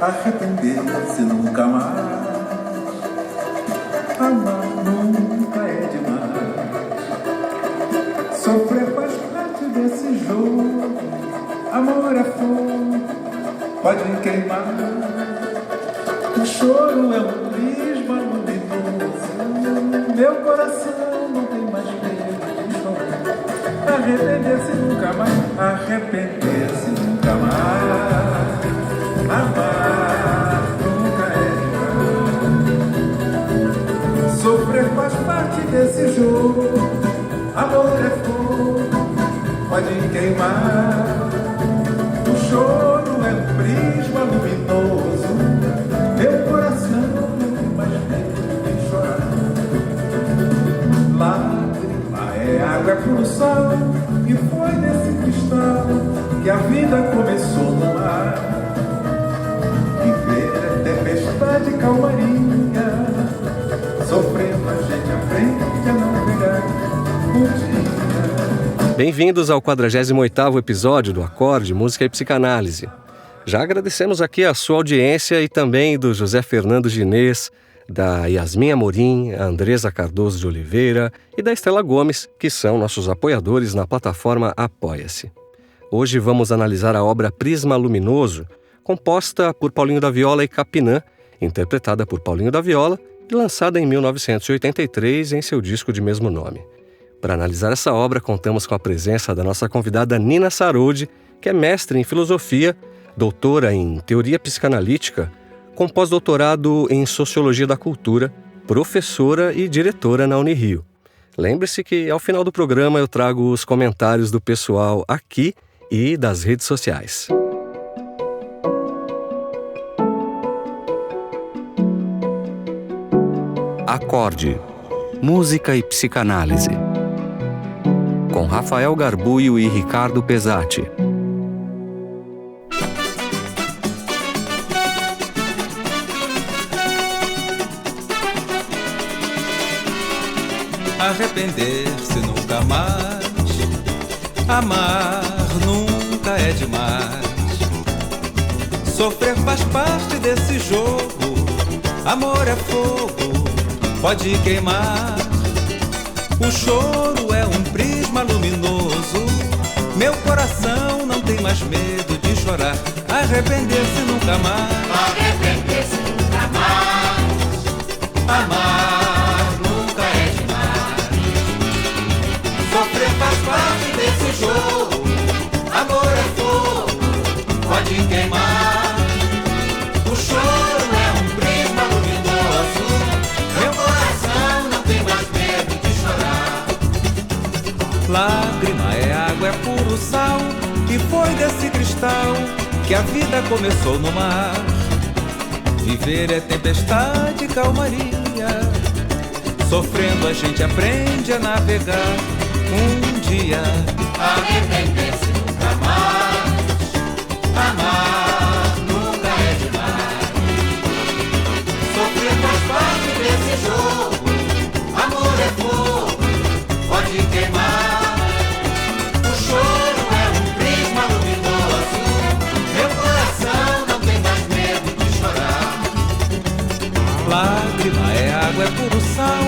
arrepender-se nunca mais. Amar nunca é demais. Sofrer faz parte desse jogo. Amor é fogo, pode queimar. O choro é um prisma luminoso. Meu coração não tem mais medo de chorar. Arrepender-se nunca mais. Arrepender-se nunca mais. Amar nunca é demais. Sofrer faz parte desse jogo. Amor é fogo, pode queimar. O choro é um prisma luminoso. Meu coração não tem mais medo de chorar. Lágrima é água, é puro sal. E foi nesse cristal que a vida começou no mar. Viver é tempestade e calmaria. Sofrendo a gente aprende a navegar um dia. Bem-vindos ao 48º episódio do Acorde, Música e Psicanálise. Já agradecemos aqui a sua audiência e também do José Fernando Ginês, da Yasmin Amorim, a Andresa Cardoso de Oliveira e da Estela Gomes, que são nossos apoiadores na plataforma Apoia-se. Hoje vamos analisar a obra Prisma Luminoso, composta por Paulinho da Viola e Capinã, interpretada por Paulinho da Viola e lançada em 1983 em seu disco de mesmo nome. Para analisar essa obra, contamos com a presença da nossa convidada Nina Sarodi, que é mestre em filosofia, doutora em teoria psicanalítica, com pós-doutorado em sociologia da cultura, professora e diretora na Unirio. Lembre-se que ao final do programa eu trago os comentários do pessoal aqui e das redes sociais. Acorde, Música e Psicanálise, com Rafael Garbuio e Ricardo Pesati. Arrepender-se nunca mais. Amar nunca é demais. Sofrer faz parte desse jogo. Amor é fogo, pode queimar. O choro é um prisma luminoso. Meu coração não tem mais medo de chorar. Arrepender-se nunca mais. Arrepender-se nunca mais. Amar nunca é demais. Sofrer faz parte desse jogo. Amor é fogo, pode queimar. O choro é um prisma luminoso. Meu coração não tem mais medo de chorar. Lágrima é água, é puro sal. E foi desse cristal que a vida começou no mar. Viver é tempestade e calmaria. Sofrendo a gente aprende a navegar um dia. Arrepender-se nunca mais. Amar nunca é demais. Sofrer faz parte desse jogo. Amor é fogo, pode queimar. O choro é um prisma luminoso. Meu coração não tem mais medo de chorar. Lágrima é água, é puro sal.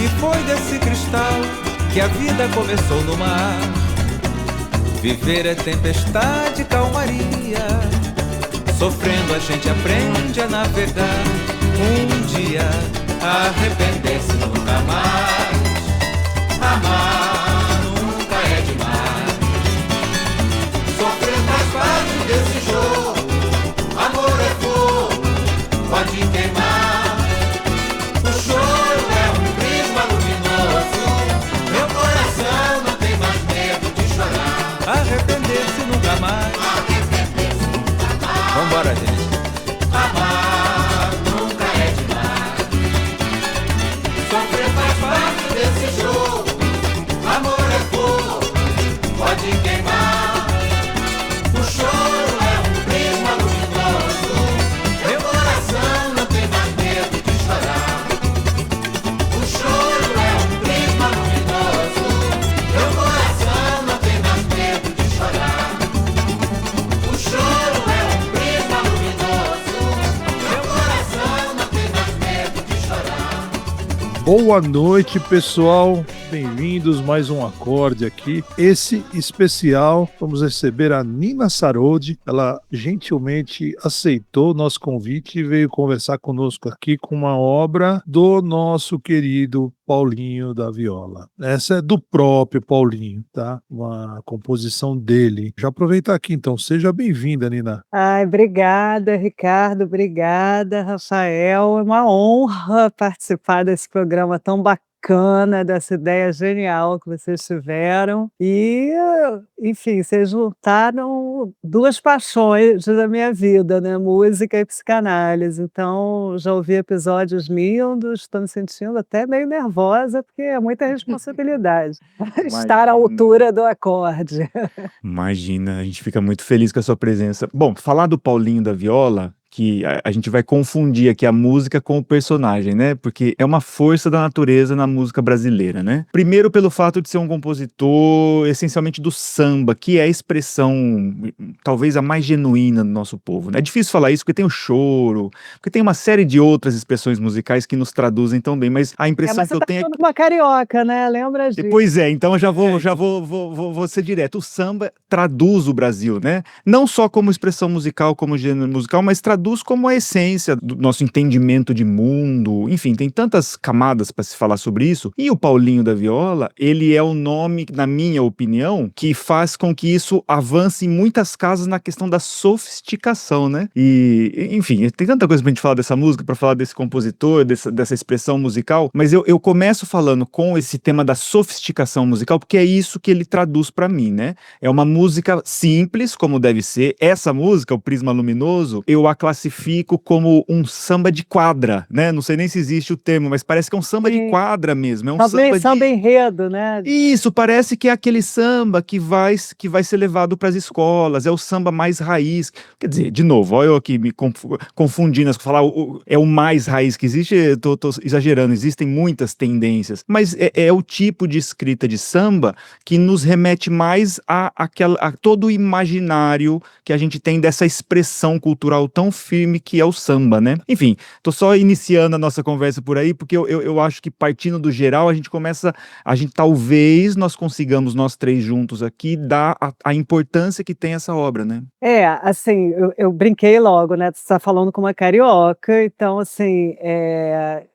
E foi desse cristal que a vida começou no mar. Viver é tempestade e calmaria. Sofrendo a gente aprende a navegar um dia. Arrepender-se nunca mais. Amar nunca é demais. Sofrer faz parte desse jogo. Amor é fogo, pode queimar. O choro é um prisma luminoso. Meu coração não tem mais medo de chorar. Arrepender-se nunca mais. Arrepender-se nunca mais. Vambora, gente. Amar nunca é demais. Boa noite, pessoal. Bem-vindos mais um acorde aqui. Esse especial, vamos receber a Nina Sarodi. Ela gentilmente aceitou o nosso convite e veio conversar conosco aqui com uma obra do nosso querido Paulinho da Viola. Essa é do próprio Paulinho, tá? Uma composição dele. Já aproveitar aqui, então. Seja bem-vinda, Nina. Ai, obrigada, Ricardo. Obrigada, Rafael. É uma honra participar desse programa tão bacana, dessa ideia genial que vocês tiveram. E, enfim, vocês juntaram duas paixões da minha vida, né? Música e psicanálise. Então, já ouvi episódios lindos, estou me sentindo até meio nervosa, porque é muita responsabilidade estar à altura do acorde. Imagina, a gente fica muito feliz com a sua presença. Bom, falar do Paulinho da Viola, que a gente vai confundir aqui a música com o personagem, né? Porque é uma força da natureza na música brasileira, né? Primeiro pelo fato de ser um compositor essencialmente do samba, que é a expressão talvez a mais genuína do nosso povo, né? É difícil falar isso porque tem o choro, porque tem uma série de outras expressões musicais que nos traduzem tão bem, mas a impressão que eu tenho é que... uma carioca, né? Lembra disso? Pois é, então eu vou ser direto. O samba traduz o Brasil, né? Não só como expressão musical, como gênero musical, mas traduz como a essência do nosso entendimento de mundo. Enfim, tem tantas camadas para se falar sobre isso. E o Paulinho da Viola, ele é o nome, na minha opinião, que faz com que isso avance em muitas casas na questão da sofisticação, né? E, enfim, tem tanta coisa pra gente falar dessa música, pra falar desse compositor, dessa expressão musical, mas eu começo falando com esse tema da sofisticação musical, porque é isso que ele traduz pra mim, né? É uma música simples, como deve ser. Essa música, o Prisma Luminoso, eu a classifico como um samba de quadra, né? Não sei nem se existe o termo, mas parece que é um samba de quadra mesmo. É um samba enredo, né? Isso, parece que é aquele samba que vai ser levado para as escolas, é o samba mais raiz. Quer dizer, de novo, olha eu aqui me confundindo, falar é o mais raiz que existe, tô exagerando, existem muitas tendências, mas é o tipo de escrita de samba que nos remete mais a todo o imaginário que a gente tem dessa expressão cultural tão firme que é o samba, né? Enfim, tô só iniciando a nossa conversa por aí, porque eu acho que partindo do geral, talvez nós consigamos, nós três juntos aqui, dar a importância que tem essa obra, né? Assim, eu brinquei logo, né? Você tá falando com uma carioca, então, assim,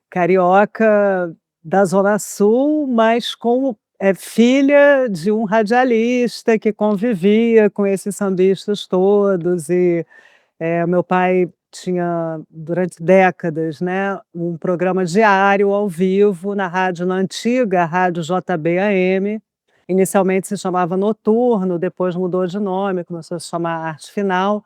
carioca da Zona Sul, mas com filha de um radialista que convivia com esses sambistas todos e meu pai tinha, durante décadas, né, um programa diário ao vivo na antiga Rádio JB-AM. Inicialmente se chamava Noturno, depois mudou de nome, começou a se chamar Arte Final.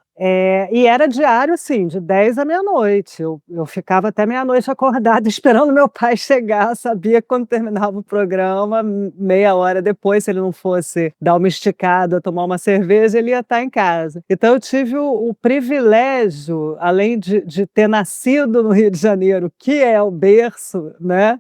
E era diário, assim, de 10 à meia-noite. Eu ficava até meia-noite acordada esperando meu pai chegar. Sabia que quando terminava o programa, meia hora depois, se ele não fosse dar uma esticada, tomar uma cerveja, ele ia estar em casa. Então eu tive o privilégio, além de ter nascido no Rio de Janeiro, que é o berço, né?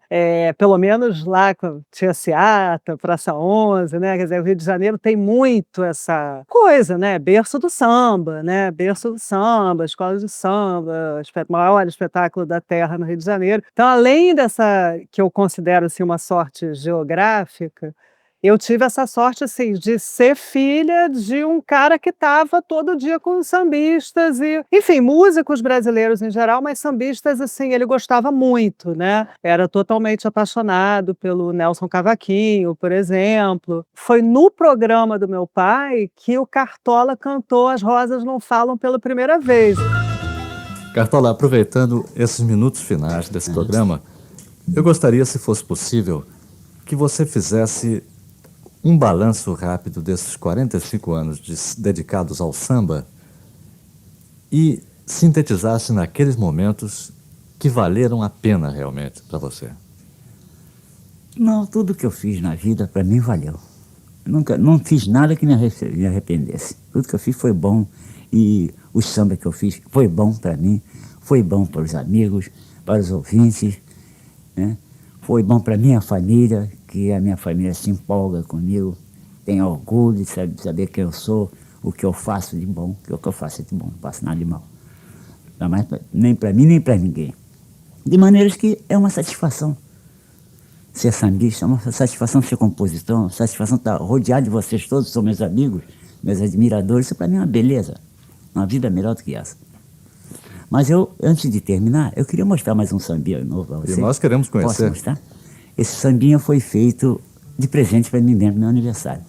Pelo menos lá com Tia Seata, Praça 11, né? Quer dizer, o Rio de Janeiro tem muito essa coisa, né? Berço do samba, né? Berço do samba, escola de samba, maior espetáculo da terra no Rio de Janeiro. Então, além dessa, que eu considero assim, uma sorte geográfica, eu tive essa sorte assim, de ser filha de um cara que estava todo dia com os sambistas e, enfim, músicos brasileiros em geral, mas sambistas, assim, ele gostava muito, né? Era totalmente apaixonado pelo Nelson Cavaquinho, por exemplo. Foi no programa do meu pai que o Cartola cantou As Rosas Não Falam pela primeira vez. Cartola, aproveitando esses minutos finais desse programa, eu gostaria, se fosse possível, que você fizesse um balanço rápido desses 45 anos dedicados ao samba e sintetizasse naqueles momentos que valeram a pena realmente para você. Não, tudo que eu fiz na vida para mim valeu. Não fiz nada que me arrependesse. Tudo que eu fiz foi bom e o samba que eu fiz foi bom para mim, foi bom para os amigos, para os ouvintes, né? Foi bom para minha família, que a minha família se empolga comigo, tem orgulho de saber quem eu sou, o que eu faço de bom, o que eu faço de bom, não faço nada de mal. Não mais nem para mim, nem para ninguém. De maneiras que é uma satisfação ser sambista, é uma satisfação ser compositor, uma satisfação estar rodeado de vocês todos, são meus amigos, meus admiradores. Isso para mim é uma beleza, uma vida melhor do que essa. Mas eu, antes de terminar, eu queria mostrar mais um sambinha novo para você. E nós queremos Posso conhecer. mostrar? Esse sambinha foi feito de presente para mim mesmo no meu aniversário.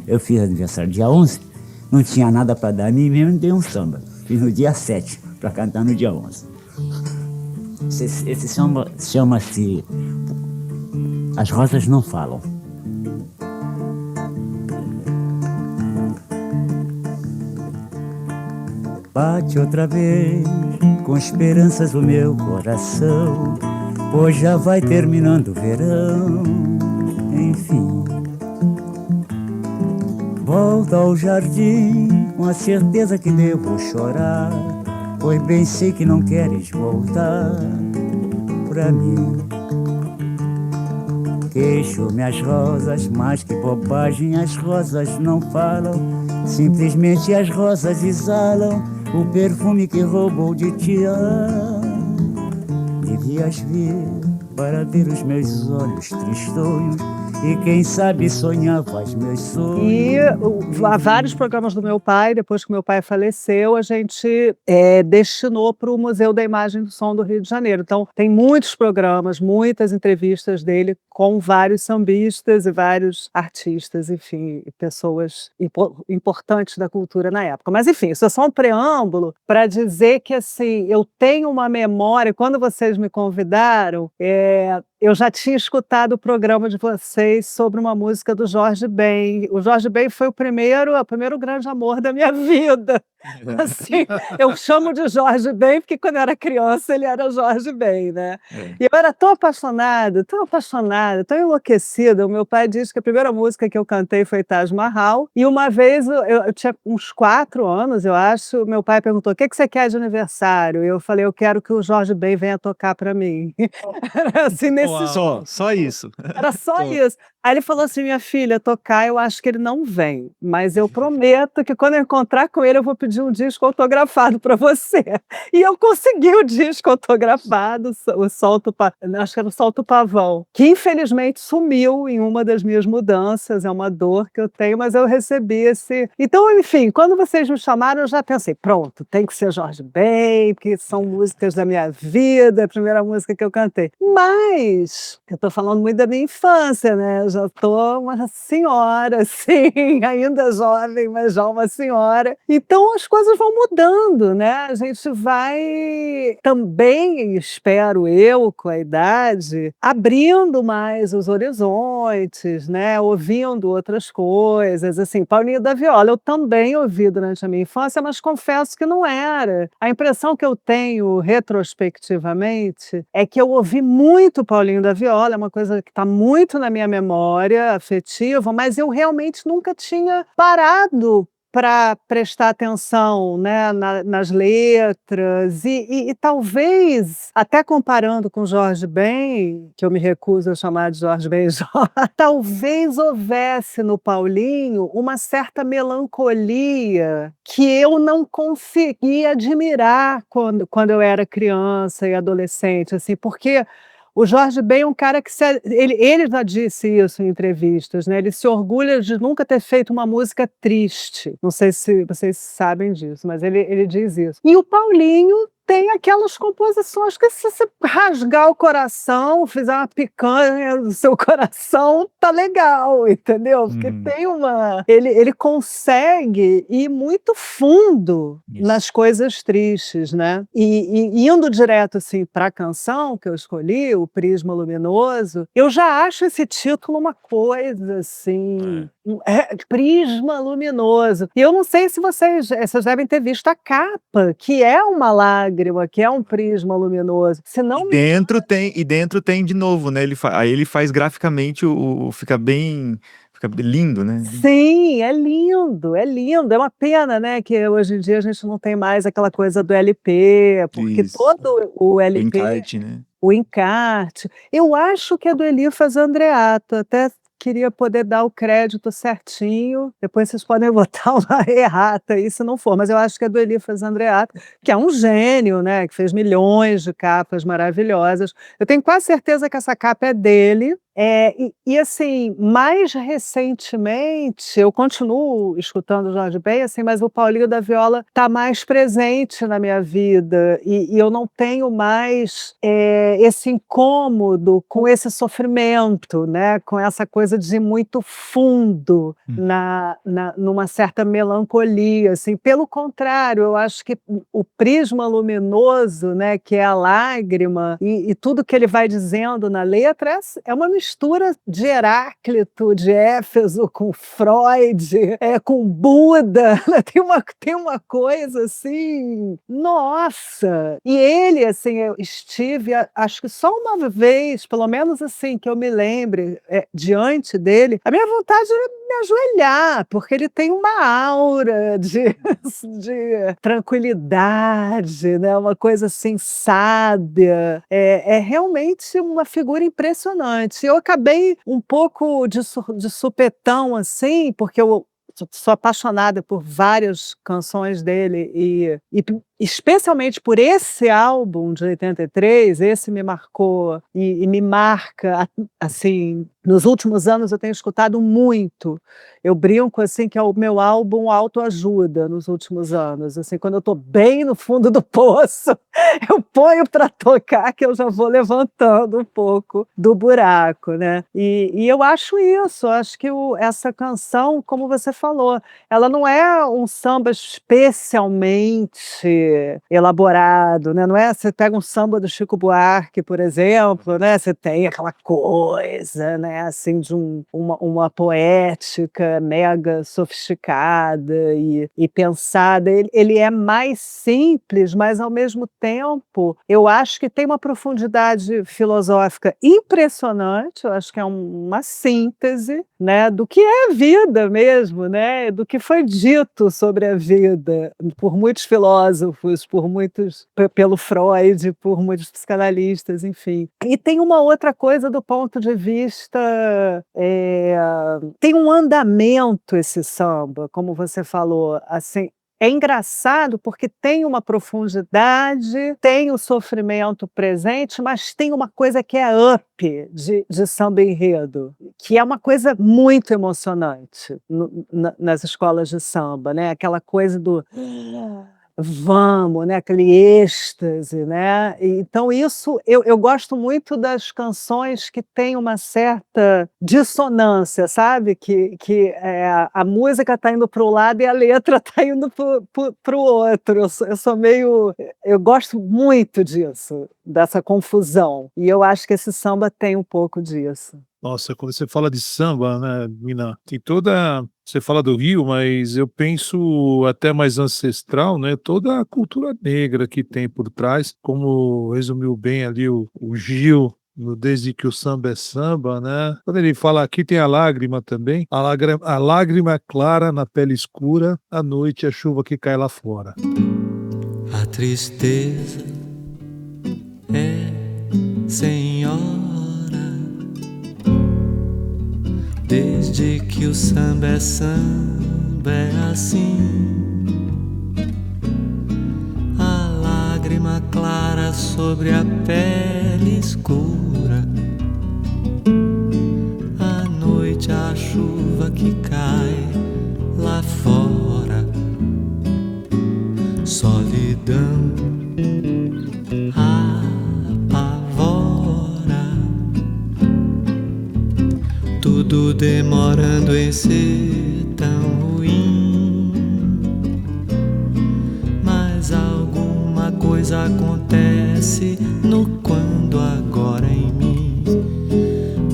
Eu fiz aniversário dia 11, não tinha nada para dar a mim mesmo, dei um samba. Fiz no dia 7, para cantar no dia 11. Esse samba chama-se As Rosas Não Falam. Bate outra vez com esperanças o meu coração, pois já vai terminando o verão, enfim. Volto ao jardim com a certeza que devo chorar, pois bem sei que não queres voltar pra mim. Queixo-me as rosas, mas que bobagem, as rosas não falam, simplesmente as rosas exalam o perfume que roubou de ti. Devias vir para ver os meus olhos tristonhos e quem sabe sonhavas meus sonhos. E há vários programas do meu pai, depois que meu pai faleceu, a gente destinou para o Museu da Imagem e do Som do Rio de Janeiro. Então, tem muitos programas, muitas entrevistas dele com vários sambistas e vários artistas, enfim, e pessoas importantes da cultura na época. Mas, enfim, isso é só um preâmbulo para dizer que, assim, eu tenho uma memória, quando vocês me convidaram, eu já tinha escutado o programa de vocês sobre uma música do Jorge Ben. O Jorge Ben foi o primeiro grande amor da minha vida. Assim, eu chamo de Jorge Ben porque quando eu era criança ele era Jorge Ben, né? E eu era tão apaixonada, tão enlouquecida. O meu pai disse que a primeira música que eu cantei foi Taj Mahal. E uma vez, eu tinha uns 4 anos, eu acho, meu pai perguntou: o que você quer de aniversário? E eu falei: eu quero que o Jorge Ben venha tocar para mim. Era assim, Só isso. Era só isso. Aí ele falou assim: minha filha, tocar eu acho que ele não vem, mas eu prometo que quando eu encontrar com ele eu vou pedir um disco autografado para você. E eu consegui o disco autografado, acho que era o Solto Pavão, que infelizmente sumiu em uma das minhas mudanças, é uma dor que eu tenho, mas eu recebi esse... Então, enfim, quando vocês me chamaram eu já pensei, pronto, tem que ser Jorge Ben, porque são músicas da minha vida, a primeira música que eu cantei. Mas eu estou falando muito da minha infância, né? Eu já estou uma senhora, assim, ainda jovem, mas já uma senhora. Então as coisas vão mudando, né? A gente vai também, espero eu, com a idade, abrindo mais os horizontes, né? Ouvindo outras coisas, assim, Paulinho da Viola, eu também ouvi durante a minha infância, mas confesso que não era. A impressão que eu tenho retrospectivamente é que eu ouvi muito Paulinho da Viola, é uma coisa que está muito na minha memória afetiva, mas eu realmente nunca tinha parado para prestar atenção, né, nas letras e talvez, até comparando com Jorge Ben, que eu me recuso a chamar de Jorge Ben, talvez houvesse no Paulinho uma certa melancolia que eu não conseguia admirar quando eu era criança e adolescente, assim, porque o Jorge Ben é um cara que ele já disse isso em entrevistas, né? Ele se orgulha de nunca ter feito uma música triste. Não sei se vocês sabem disso, mas ele diz isso. E o Paulinho tem aquelas composições que se você rasgar o coração, fizer uma picanha do seu coração, tá legal, entendeu? Porque tem uma... Ele consegue ir muito fundo nas coisas tristes, né? E indo direto, assim, para a canção que eu escolhi, O Prisma Luminoso, eu já acho esse título uma coisa, assim... Prisma Luminoso. E eu não sei se vocês devem ter visto a capa, que é uma lágrima, que é um prisma luminoso. Se não Dentro tem de novo, né? Aí ele faz graficamente fica lindo, né? Sim, é lindo, é lindo. É uma pena, né, que hoje em dia a gente não tem mais aquela coisa do LP, porque Isso. todo o LP... Encarte, né? O encarte. Eu acho que é do Elifas Andreato, até queria poder dar o crédito certinho, depois vocês podem botar uma errata aí se não for, mas eu acho que é do Elifas Andreato, que é um gênio, né, que fez milhões de capas maravilhosas. Eu tenho quase certeza que essa capa é dele, Assim, mais recentemente, eu continuo escutando Jorge Ben, assim, mas o Paulinho da Viola está mais presente na minha vida e eu não tenho mais esse incômodo com esse sofrimento, né? Com essa coisa de ir muito fundo numa certa melancolia, assim. Pelo contrário, eu acho que o prisma luminoso, né, que é a lágrima e tudo que ele vai dizendo na letra é uma mistura de Heráclito, de Éfeso com Freud, com Buda, né? Tem uma coisa assim, nossa! E ele, assim, eu estive, acho que só uma vez, pelo menos assim, que eu me lembre, diante dele, a minha vontade era me ajoelhar, porque ele tem uma aura de tranquilidade, né? Uma coisa assim sábia, é realmente uma figura impressionante. Eu acabei um pouco de supetão, assim, porque eu sou apaixonada por várias canções dele e especialmente por esse álbum de 83, esse me marcou e me marca, assim, nos últimos anos eu tenho escutado muito. Eu brinco, assim, que é o meu álbum autoajuda nos últimos anos, assim, quando eu estou bem no fundo do poço, eu ponho para tocar que eu já vou levantando um pouco do buraco, né? E eu acho isso, acho que essa canção, como você falou, ela não é um samba especialmente elaborado, né? Não é, você pega um samba do Chico Buarque, por exemplo, né? Você tem aquela coisa, né? Assim, de uma poética mega sofisticada e pensada. Ele é mais simples, mas ao mesmo tempo eu acho que tem uma profundidade filosófica impressionante. Eu acho que é uma síntese, né, do que é a vida mesmo, né? Do que foi dito sobre a vida por muitos filósofos, pelo Freud, por muitos psicanalistas, enfim. E tem uma outra coisa do ponto de vista, tem um andamento esse samba, como você falou, assim. É engraçado porque tem uma profundidade, tem o sofrimento presente, mas tem uma coisa que é up de samba enredo, que é uma coisa muito emocionante nas escolas de samba, né? Aquela coisa do vamos, né? Aquele êxtase, né? Então isso eu gosto muito das canções que têm uma certa dissonância, sabe? Que a música está indo para o lado e a letra está indo para o outro. Eu gosto muito disso, dessa confusão. E eu acho que esse samba tem um pouco disso. Nossa, quando você fala de samba, né, Mina, tem toda. Você fala do Rio, mas eu penso até mais ancestral, né? Toda a cultura negra que tem por trás, como resumiu bem ali o Gil. Desde que o samba é samba, né? Quando ele fala aqui tem a lágrima também, a lágrima clara na pele escura, à noite a chuva que cai lá fora. A tristeza é senhora. Desde que o samba é assim. A lágrima clara sobre a pele escura. À noite a chuva que cai lá fora. Solidão tudo demorando em ser tão ruim, mas alguma coisa acontece no quando agora em mim.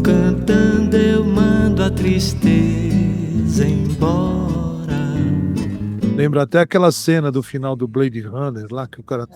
Cantando eu mando a tristeza embora. Lembra até aquela cena do final do Blade Runner lá que o cara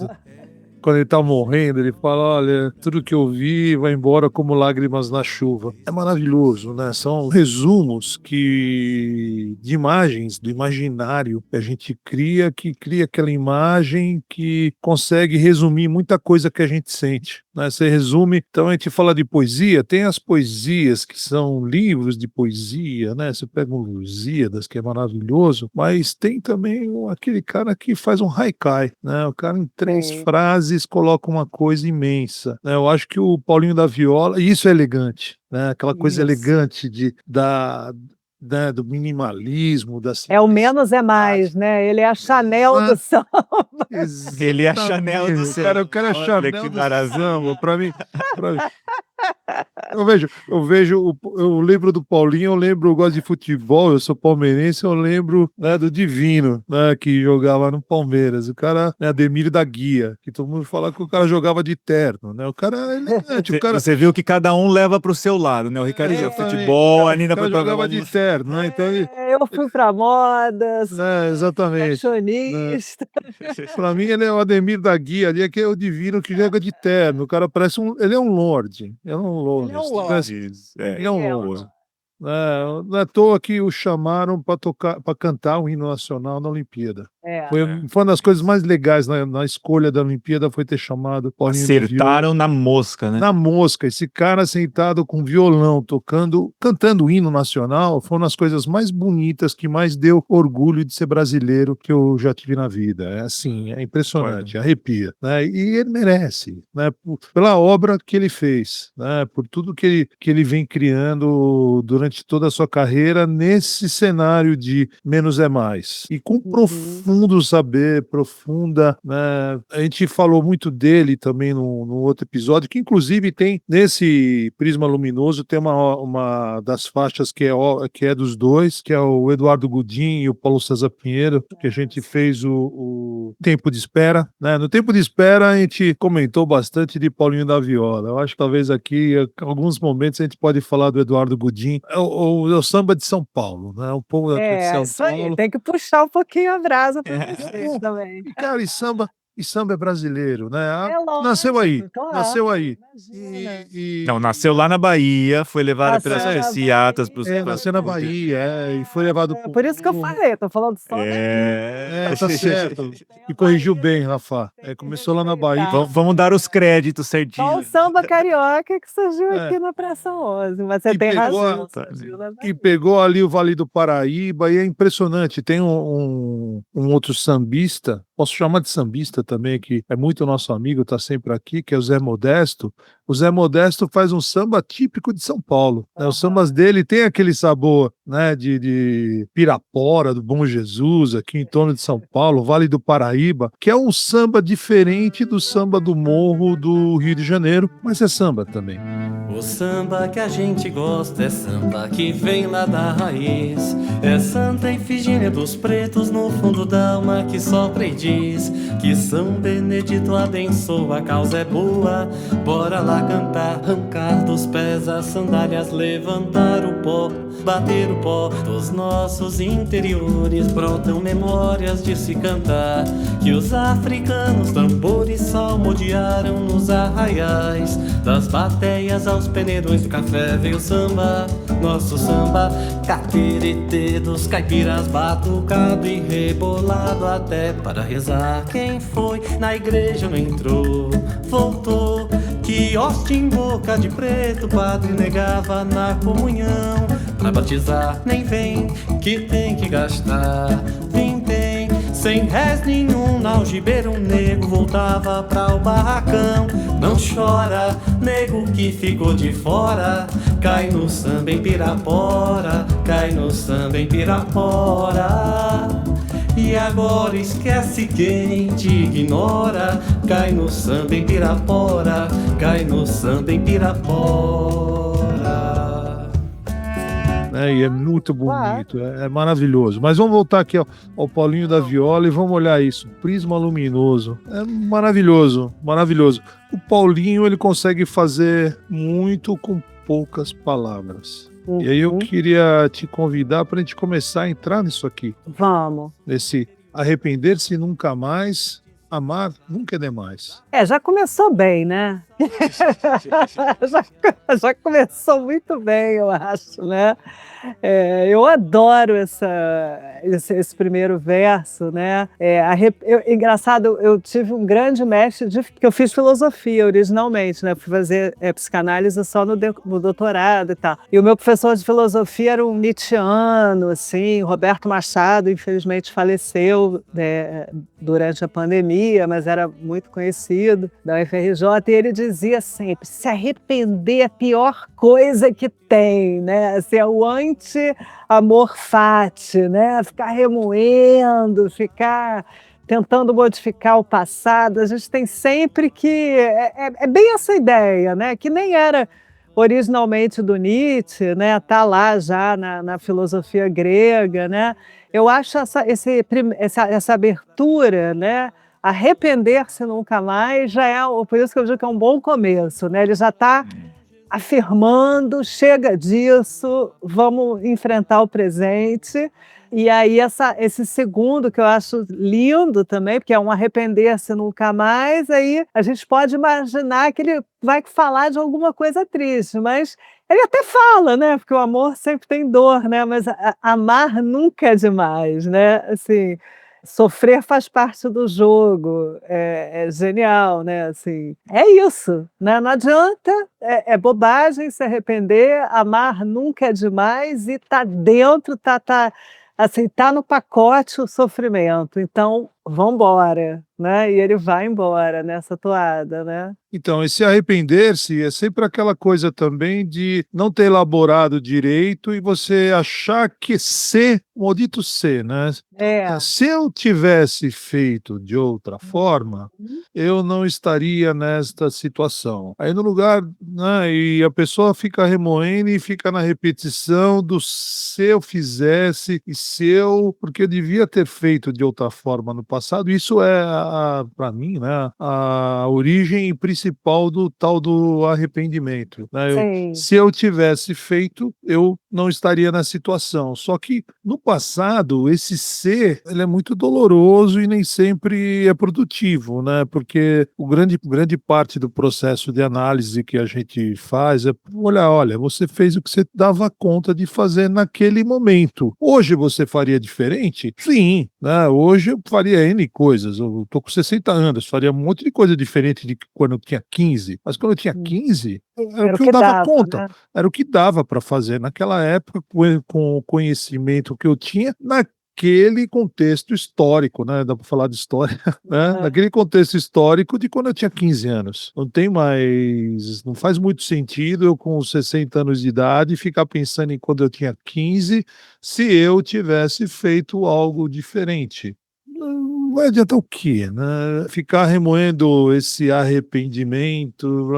quando ele tá morrendo, ele fala, olha, tudo que eu vi vai embora como lágrimas na chuva. É maravilhoso, né? São resumos de imagens, do imaginário que a gente cria, que cria aquela imagem que consegue resumir muita coisa que a gente sente, né? Você resume, então a gente fala de poesia, tem as poesias que são livros de poesia, né? Você pega um Lusíadas, que é maravilhoso, mas tem também aquele cara que faz um haikai, né? O cara em 3 frases frases colocam uma coisa imensa, né? Eu acho que o Paulinho da Viola, e isso é elegante, né? Aquela coisa Isso. elegante né, do minimalismo, da É o menos é mais, né? Ele é a Chanel do samba. Ele é a Chanel do O cara é Olha Chanel que do maravilha. samba, pra mim. Eu lembro do Paulinho, eu gosto de futebol, eu sou palmeirense, eu lembro, né, do Divino, né, que jogava no Palmeiras, o cara, né, Ademir da Guia, que todo mundo fala que o cara jogava de terno, né, o cara é elegante, o cara... Você viu que cada um leva pro seu lado, né? O Ricardo é Exatamente. futebol, a Nina O cara foi jogava de terno, né, então ele... Eu fui pra moda, sou Exatamente. fashionista. Pra mim, ele é o Ademir da Guia ali, que é o divino que joga de terno. O cara parece ele é um lorde. Ele é um lorde. Ele é um Se lorde. tivesse- Ele é um É, lorde. Não é à toa que o chamaram para cantar o hino nacional na Olimpíada. Foi uma das coisas mais legais na escolha da Olimpíada, foi ter chamado Paulinho da Viola. Acertaram na mosca, né? Na mosca, esse cara sentado com violão, cantando o hino nacional, foi uma das coisas mais bonitas, que mais deu orgulho de ser brasileiro que eu já tive na vida. É assim, é impressionante, arrepia, né? E ele merece, né? Pela obra que ele fez, né? Por tudo que ele vem criando durante toda a sua carreira nesse cenário de menos é mais. E com profundo saber, profunda, né? A gente falou muito dele também no outro episódio, que inclusive tem nesse Prisma Luminoso, tem uma das faixas que é dos dois, que é o Eduardo Gudim e o Paulo César Pinheiro, que a gente fez o Tempo de Espera, né? No Tempo de Espera a gente comentou bastante de Paulinho da Viola. Eu acho que talvez aqui, em alguns momentos, a gente pode falar do Eduardo Gudim. É o samba de São Paulo, né? O povo daqui de São isso aí, Paulo. tem que puxar um pouquinho a brasa para vocês também. E, cara, samba é brasileiro, né? Nasceu aí. Imagina. Não, nasceu lá na Bahia, foi levada Nasceu pelas na passeatas pros... Nasceu na Bahia, e foi levado Por isso que eu falei, tô falando só tá certo. E corrigiu bem, Rafa. Começou lá na Bahia. Vamos dar os créditos certinho. só o samba carioca que surgiu aqui na Praça 11, mas você tem razão. Que pegou ali o Vale do Paraíba, e é impressionante. Tem um outro sambista, posso chamar de sambista também, que é muito nosso amigo, está sempre aqui, que é o Zé Modesto. O Zé Modesto faz um samba típico de São Paulo, né? Os sambas dele tem aquele sabor, né, de Pirapora, do Bom Jesus, aqui em torno de São Paulo, Vale do Paraíba, que é um samba diferente do samba do Morro do Rio de Janeiro, mas é samba também. O samba que a gente gosta é samba que vem lá da raiz. É Santa Efigênia dos Pretos no fundo da alma que sopra e diz que São Benedito abençoa, a causa é boa. Bora lá cantar, arrancar dos pés as sandálias, levantar o pó, bater o pó dos nossos interiores. Brotam memórias de se cantar, que os africanos tambores salmodiaram nos arraiais. Das bateias aos peneirões do café veio o samba, nosso samba. Capiretê dos caipiras, batucado e rebolado até para rezar. Quem foi na igreja não entrou, voltou. Que hóstia em boca de preto, o padre negava na comunhão. Pra batizar nem vem, que tem que gastar vintém. Sem réis nenhum, na algibeira um nego voltava pra o barracão. Não chora, nego que ficou de fora, cai no samba em Pirapora, cai no samba em Pirapora. E agora esquece quem te ignora, cai no samba em Pirapora, cai no samba em Pirapora. E é muito bonito, é maravilhoso. Mas vamos voltar aqui ao Paulinho da Viola e vamos olhar isso. Prisma Luminoso. É maravilhoso, maravilhoso. O Paulinho, ele consegue fazer muito com poucas palavras. E aí eu queria te convidar para a gente começar a entrar nisso aqui. Vamos. Nesse arrepender-se nunca mais, amar nunca é demais. Já começou bem, né? já começou muito bem, eu acho, né? Eu adoro esse primeiro verso, né? Engraçado, eu tive um grande mestre, que eu fiz filosofia originalmente, né? Fui fazer psicanálise só no doutorado e tal. E o meu professor de filosofia era um nietzscheano, assim, Roberto Machado, infelizmente faleceu, né, durante a pandemia. economia, mas era muito conhecido, da UFRJ, e ele dizia sempre, se arrepender é a pior coisa que tem, né? Assim, é o anti-amor fati, né? Ficar remoendo, ficar tentando modificar o passado, a gente tem sempre que... É bem essa ideia, né? Que nem era originalmente do Nietzsche, né? Tá lá já na filosofia grega, né? Eu acho essa abertura, né? Arrepender-se nunca mais já é, por isso que eu digo que é um bom começo, né? Ele já está afirmando, chega disso, vamos enfrentar o presente. E aí esse segundo, que eu acho lindo também, porque é um arrepender-se nunca mais, aí a gente pode imaginar que ele vai falar de alguma coisa triste, mas ele até fala, né? Porque o amor sempre tem dor, né? Mas amar nunca é demais, né? Assim, sofrer faz parte do jogo, é genial, né? Assim, é isso, né? Não adianta, é bobagem se arrepender, amar nunca é demais e tá dentro, assim, tá no pacote o sofrimento, então vamos embora, né? E ele vai embora nessa toada, né? Então, esse arrepender-se é sempre aquela coisa também de não ter elaborado direito e você achar que o maldito ser, né? Se eu tivesse feito de outra forma, eu não estaria nesta situação. Aí no lugar, né, e a pessoa fica remoendo e fica na repetição do se eu fizesse e se eu, porque eu devia ter feito de outra forma no passado. Isso é, para mim, né, a origem principal do tal do arrependimento, né? Se eu tivesse feito, eu não estaria na situação. Só que no passado, esse ser, ele é muito doloroso e nem sempre é produtivo, né? Porque grande parte do processo de análise que a gente faz é olha, você fez o que você dava conta de fazer naquele momento. Hoje você faria diferente? Sim, né? Hoje eu faria N coisas. Eu tô com 60 anos, faria um monte de coisa diferente de quando eu tinha 15. Mas quando eu tinha 15, era o que eu dava conta. Né? Era o que dava para fazer naquela época, com o conhecimento que eu tinha, naquele contexto histórico, né? Dá para falar de história, né? Naquele contexto histórico de quando eu tinha 15 anos. Não faz muito sentido eu com 60 anos de idade ficar pensando em quando eu tinha 15, se eu tivesse feito algo diferente. Vai adiantar o quê, né? Ficar remoendo esse arrependimento,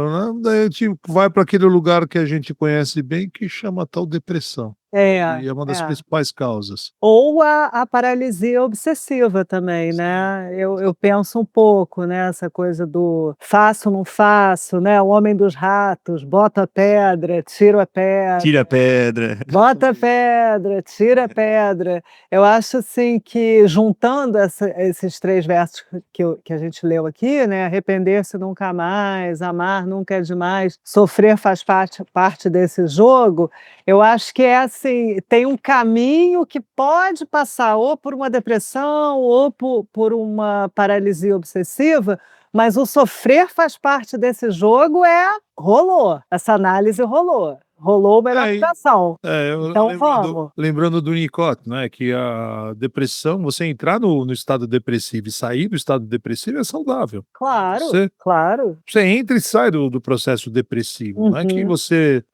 daí a gente vai para aquele lugar que a gente conhece bem, que chama tal depressão. E é uma das principais causas. Ou a paralisia obsessiva também, né? Eu penso um pouco nessa coisa do faço, não faço, né? O homem dos ratos, bota a pedra, tira a pedra. Tira a pedra. Bota a pedra, tira a pedra. Eu acho assim que juntando esses 3 versos que a gente leu aqui, né? Arrepender-se nunca mais, amar nunca é demais, sofrer faz parte desse jogo. Eu acho que assim, tem um caminho que pode passar ou por uma depressão ou por uma paralisia obsessiva, mas o sofrer faz parte desse jogo, rolou. Essa análise rolou. Rolou uma adaptação. Então vamos. Lembrando do Winnicott, né, que a depressão, você entrar no estado depressivo e sair do estado depressivo é saudável. Claro, claro. Você entra e sai do processo depressivo. Não é que você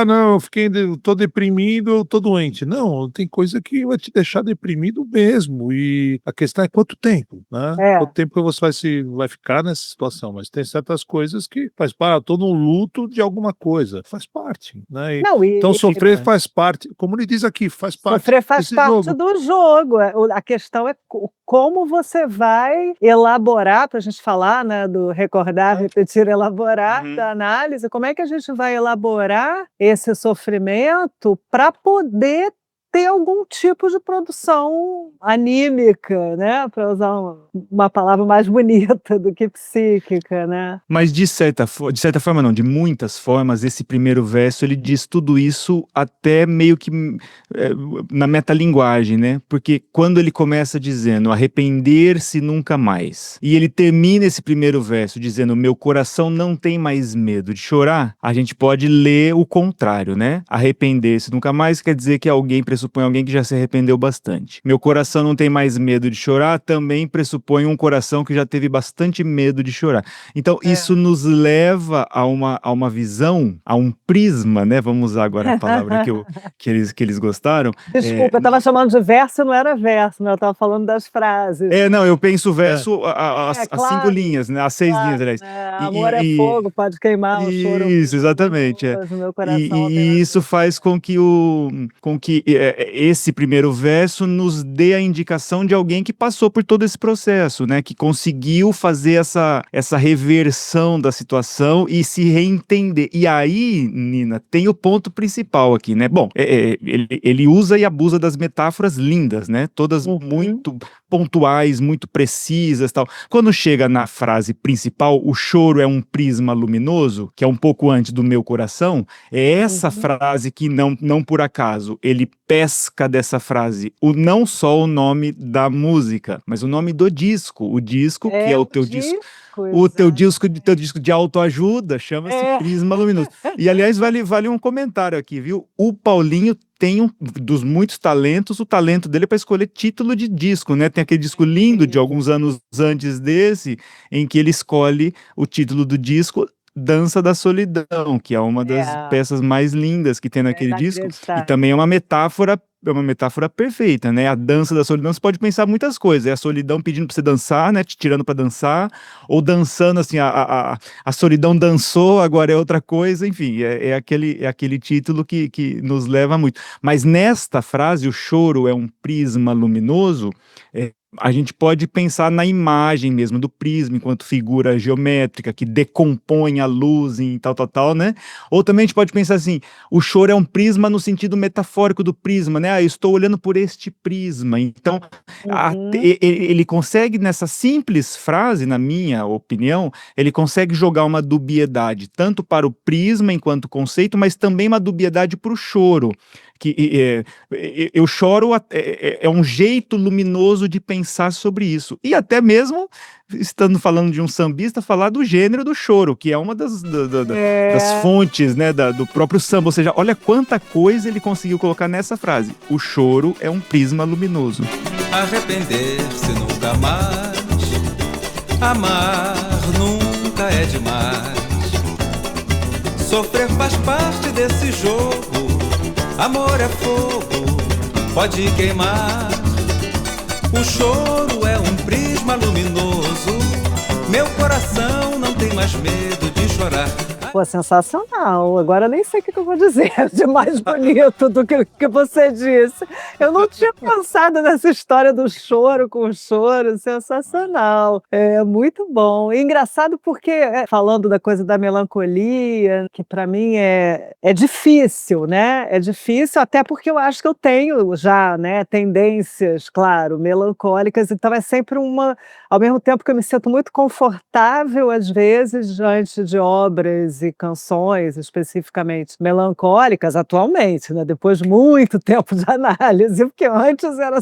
não, eu tô deprimido, eu tô doente. Não, tem coisa que vai te deixar deprimido mesmo. E a questão é quanto tempo, né? Quanto tempo você vai ficar nessa situação. Mas tem certas coisas que faz parte. Eu tô no luto de alguma coisa. Faz parte. Né? Então sofrer faz parte, como ele diz aqui, faz parte. Sofrer faz parte do jogo. A questão é como você vai elaborar, para a gente falar, né, do recordar, repetir, elaborar, da análise, como é que a gente vai elaborar esse sofrimento para poder ter algum tipo de produção anímica, né? Para usar uma palavra mais bonita do que psíquica, né? Mas de certa forma não, de muitas formas, esse primeiro verso ele diz tudo isso até meio que na metalinguagem, né? Porque quando ele começa dizendo arrepender-se nunca mais, e ele termina esse primeiro verso dizendo meu coração não tem mais medo de chorar, a gente pode ler o contrário, né? Arrepender-se nunca mais quer dizer que alguém pressupõe alguém que já se arrependeu bastante. Meu coração não tem mais medo de chorar, também pressupõe um coração que já teve bastante medo de chorar. Então, isso nos leva a uma visão, a um prisma, né? Vamos usar agora a palavra que eles gostaram. Desculpa, eu estava chamando de verso, não era verso, né? Eu estava falando das frases. Não, eu penso o verso, as claro, 5 linhas, né? As 6 linhas, aliás. Amor é fogo, pode queimar, o choro. Isso, exatamente. Meu coração E isso faz com que esse primeiro verso nos dê a indicação de alguém que passou por todo esse processo, né? Que conseguiu fazer essa reversão da situação e se reentender. E aí, Nina, tem o ponto principal aqui, né? Bom, ele usa e abusa das metáforas lindas, né? Todas muito pontuais, muito precisas, tal. Quando chega na frase principal, o choro é um prisma luminoso, que é um pouco antes do meu coração, é essa frase que não por acaso ele pesca dessa frase não só o nome da música, mas o nome do disco, o disco que é o teu disco. O teu disco de autoajuda chama-se Prisma Luminoso. E, aliás, vale um comentário aqui, viu? O Paulinho tem dos muitos talentos, o talento dele é para escolher título de disco, né? Tem aquele disco lindo de alguns anos antes desse, em que ele escolhe o título do disco Dança da Solidão, que é uma das peças mais lindas que tem naquele disco. E também é uma metáfora perfeita, né? A dança da solidão, você pode pensar muitas coisas. É a solidão pedindo pra você dançar, né? Te tirando pra dançar, ou dançando assim, a solidão dançou, agora é outra coisa, enfim, é aquele título que nos leva muito. Mas nesta frase, o choro é um prisma luminoso, a gente pode pensar na imagem mesmo do prisma enquanto figura geométrica que decompõe a luz em tal, né? Ou também a gente pode pensar assim, o choro é um prisma no sentido metafórico do prisma, né? Eu estou olhando por este prisma. Então, ele consegue, nessa simples frase, na minha opinião, ele consegue jogar uma dubiedade, tanto para o prisma enquanto conceito, mas também uma dubiedade para o choro. Eu choro é um jeito luminoso de pensar sobre isso. E até mesmo, estando falando de um sambista, falar do gênero do choro, que é uma das fontes, né, do próprio samba. Ou seja, olha quanta coisa ele conseguiu colocar nessa frase. O choro é um prisma luminoso. Arrepender-se nunca mais, amar nunca é demais. Sofrer faz parte desse jogo. Amor é fogo, pode queimar. O choro é um prisma luminoso. Meu coração não tem mais medo de chorar. Pô, sensacional. Agora nem sei o que eu vou dizer de mais bonito do que você disse. Eu não tinha pensado nessa história do choro com o choro. Sensacional. É muito bom. E engraçado porque, falando da coisa da melancolia, que para mim é difícil, né? É difícil até porque eu acho que eu tenho já, né, tendências, claro, melancólicas. Então é sempre ao mesmo tempo que eu me sinto muito confortável, às vezes, diante de obras e canções especificamente melancólicas atualmente, né? Depois de muito tempo de análise, porque antes era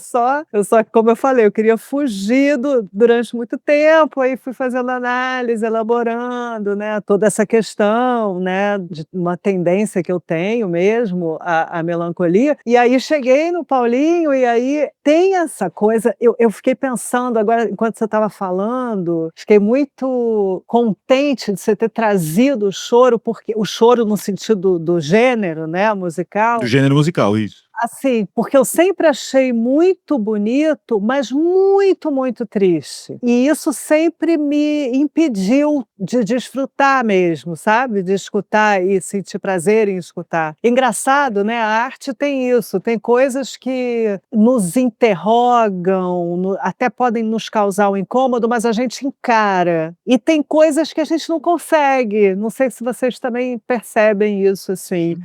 como eu falei, eu queria fugir durante muito tempo, aí fui fazendo análise, elaborando, né, toda essa questão, né, de uma tendência que eu tenho mesmo, a melancolia, e aí cheguei no Paulinho, e aí tem essa coisa, eu fiquei pensando agora, enquanto você estava falando, fiquei muito contente de você ter trazido o choro, porque o choro no sentido do gênero, né, musical. Do gênero musical, isso. Assim, porque eu sempre achei muito bonito, mas muito, muito triste. E isso sempre me impediu de desfrutar mesmo, sabe? De escutar e sentir prazer em escutar. Engraçado, né? A arte tem isso, tem coisas que nos interrogam, até podem nos causar um incômodo, mas a gente encara. E tem coisas que a gente não consegue. Não sei se vocês também percebem isso, assim.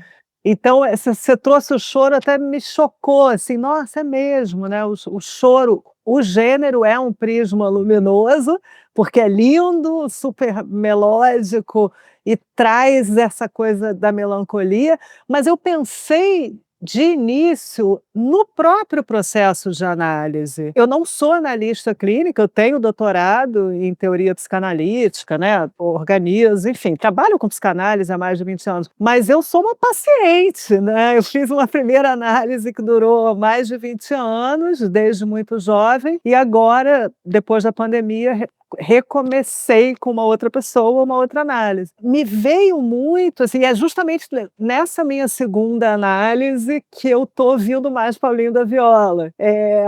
Então, você trouxe o choro, até me chocou, assim, nossa, é mesmo, né? O choro, o gênero é um prisma luminoso, porque é lindo, super melódico e traz essa coisa da melancolia, mas eu pensei de início, no próprio processo de análise. Eu não sou analista clínica, eu tenho doutorado em teoria psicanalítica, né? Organizo, enfim, trabalho com psicanálise há mais de 20 anos, mas eu sou uma paciente, né? Eu fiz uma primeira análise que durou mais de 20 anos, desde muito jovem, e agora, depois da pandemia, recomecei com uma outra pessoa, uma outra análise. Me veio muito, assim, é justamente nessa minha segunda análise que eu tô ouvindo mais Paulinho da Viola.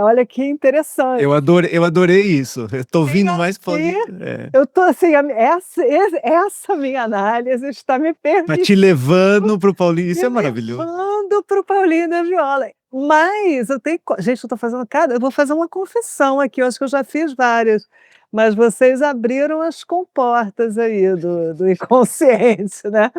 Olha que interessante. Eu adorei isso. Eu tô ouvindo mais Paulinho. Eu tô assim, essa minha análise está me Tá permitindo. te levando pro Paulinho, isso é maravilhoso. Levando pro Paulinho da Viola. Mas eu tenho. Gente, eu vou fazer uma confissão aqui, eu acho que eu já fiz várias. Mas vocês abriram as comportas aí do inconsciente, né?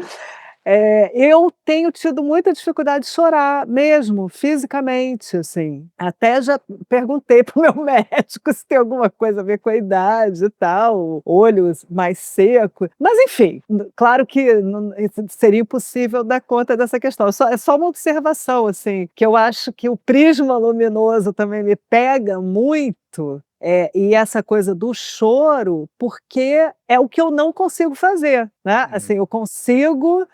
Eu tenho tido muita dificuldade de chorar, mesmo, fisicamente, assim. Até já perguntei para o meu médico se tem alguma coisa a ver com a idade e tal, olhos mais secos. Mas, enfim, claro que seria impossível dar conta dessa questão. É só uma observação, assim, que eu acho que o prisma luminoso também me pega muito. E essa coisa do choro, porque é o que eu não consigo fazer, né? Assim, eu consigo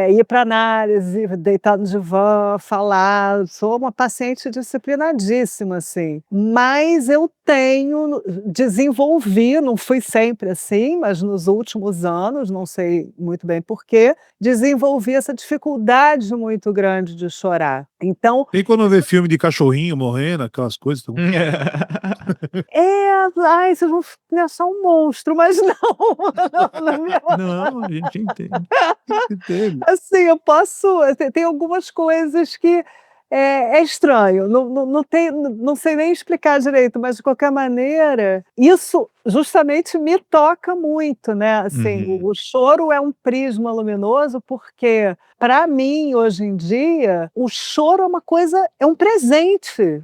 ir para análise, deitar no divã, falar, sou uma paciente disciplinadíssima, assim. Mas eu desenvolvi, não fui sempre assim, mas nos últimos anos, não sei muito bem porquê, desenvolvi essa dificuldade muito grande de chorar. Então, Tem quando vê filme de cachorrinho morrendo, aquelas coisas. ai, vocês vão achar um monstro, mas não. Não, a gente entende. Assim, eu posso. Tem algumas coisas que é estranho, não sei nem explicar direito, mas de qualquer maneira, isso justamente me toca muito, né? Assim, o choro é um prisma luminoso, porque, para mim, hoje em dia, o choro é uma coisa, é um presente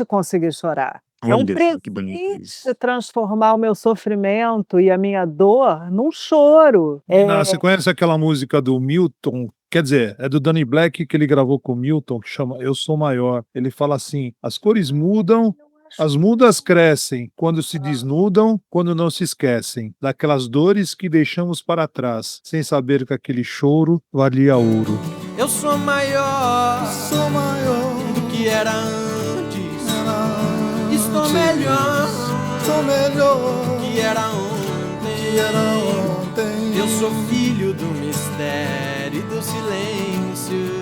conseguir chorar. É um Olha, que bonito presente isso. transformar o meu sofrimento e a minha dor num choro. Você conhece aquela música do Milton? Quer dizer, é do Danny Black que ele gravou com o Milton, que chama Eu Sou Maior. Ele fala assim: as cores mudam, as mudas crescem quando se desnudam, quando não se esquecem daquelas dores que deixamos para trás, sem saber que aquele choro valia ouro. Eu sou maior do que era antes. Estou melhor do que era ontem. Eu sou filho do mistério e do silêncio.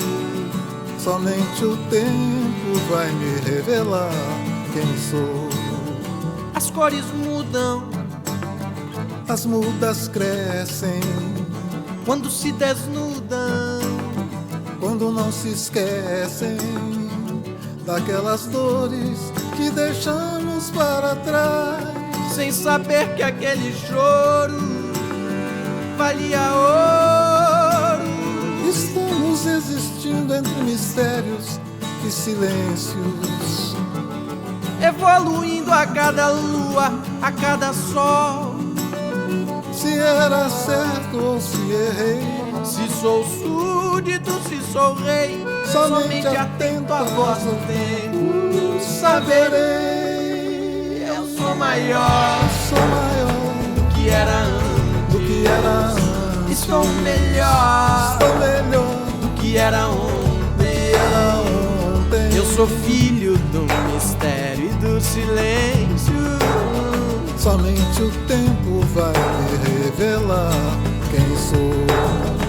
Somente o tempo vai me revelar quem sou. As cores mudam, As mudas crescem quando se desnudam. quando não se esquecem daquelas dores que deixamos para trás. Sem saber que aquele choro valia ouro. Estamos existindo entre mistérios e silêncios, evoluindo a cada lua, a cada sol. se era certo ou se errei, Se sou súdito, se sou rei, somente atento à voz do tempo, saberei. Eu sou maior sou maior do que era antes. do que era antes. Estou melhor Estou melhor do que era ontem. ontem. Eu sou filho do mistério e do silêncio. Somente o tempo vai me revelar quem sou.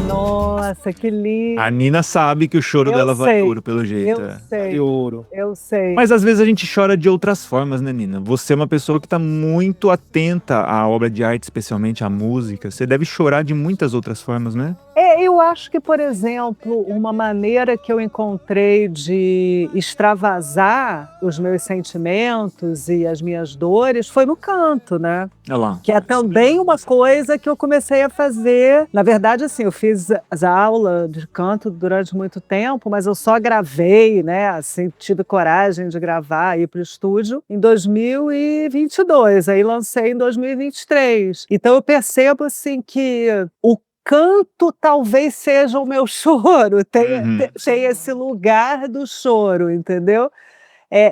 Nossa, que lindo. A Nina sabe que o choro Eu dela vale sei. ouro, pelo jeito. Eu sei, De ouro. eu sei. Mas às vezes a gente chora de outras formas, né, Nina? Você é uma pessoa que tá muito atenta à obra de arte, especialmente à música. Você deve chorar de muitas outras formas, né? Eu acho que, por exemplo, uma maneira que eu encontrei de extravasar os meus sentimentos e as minhas dores foi no canto, né? Olha lá. Que é também uma coisa que eu comecei a fazer. Na verdade, assim, eu fiz as aulas de canto durante muito tempo, mas eu só gravei, né? Assim, tive coragem de gravar, ir para o estúdio em 2022. Aí lancei em 2023. Então eu percebo, assim, que o canto talvez seja o meu choro, tem esse lugar do choro, entendeu?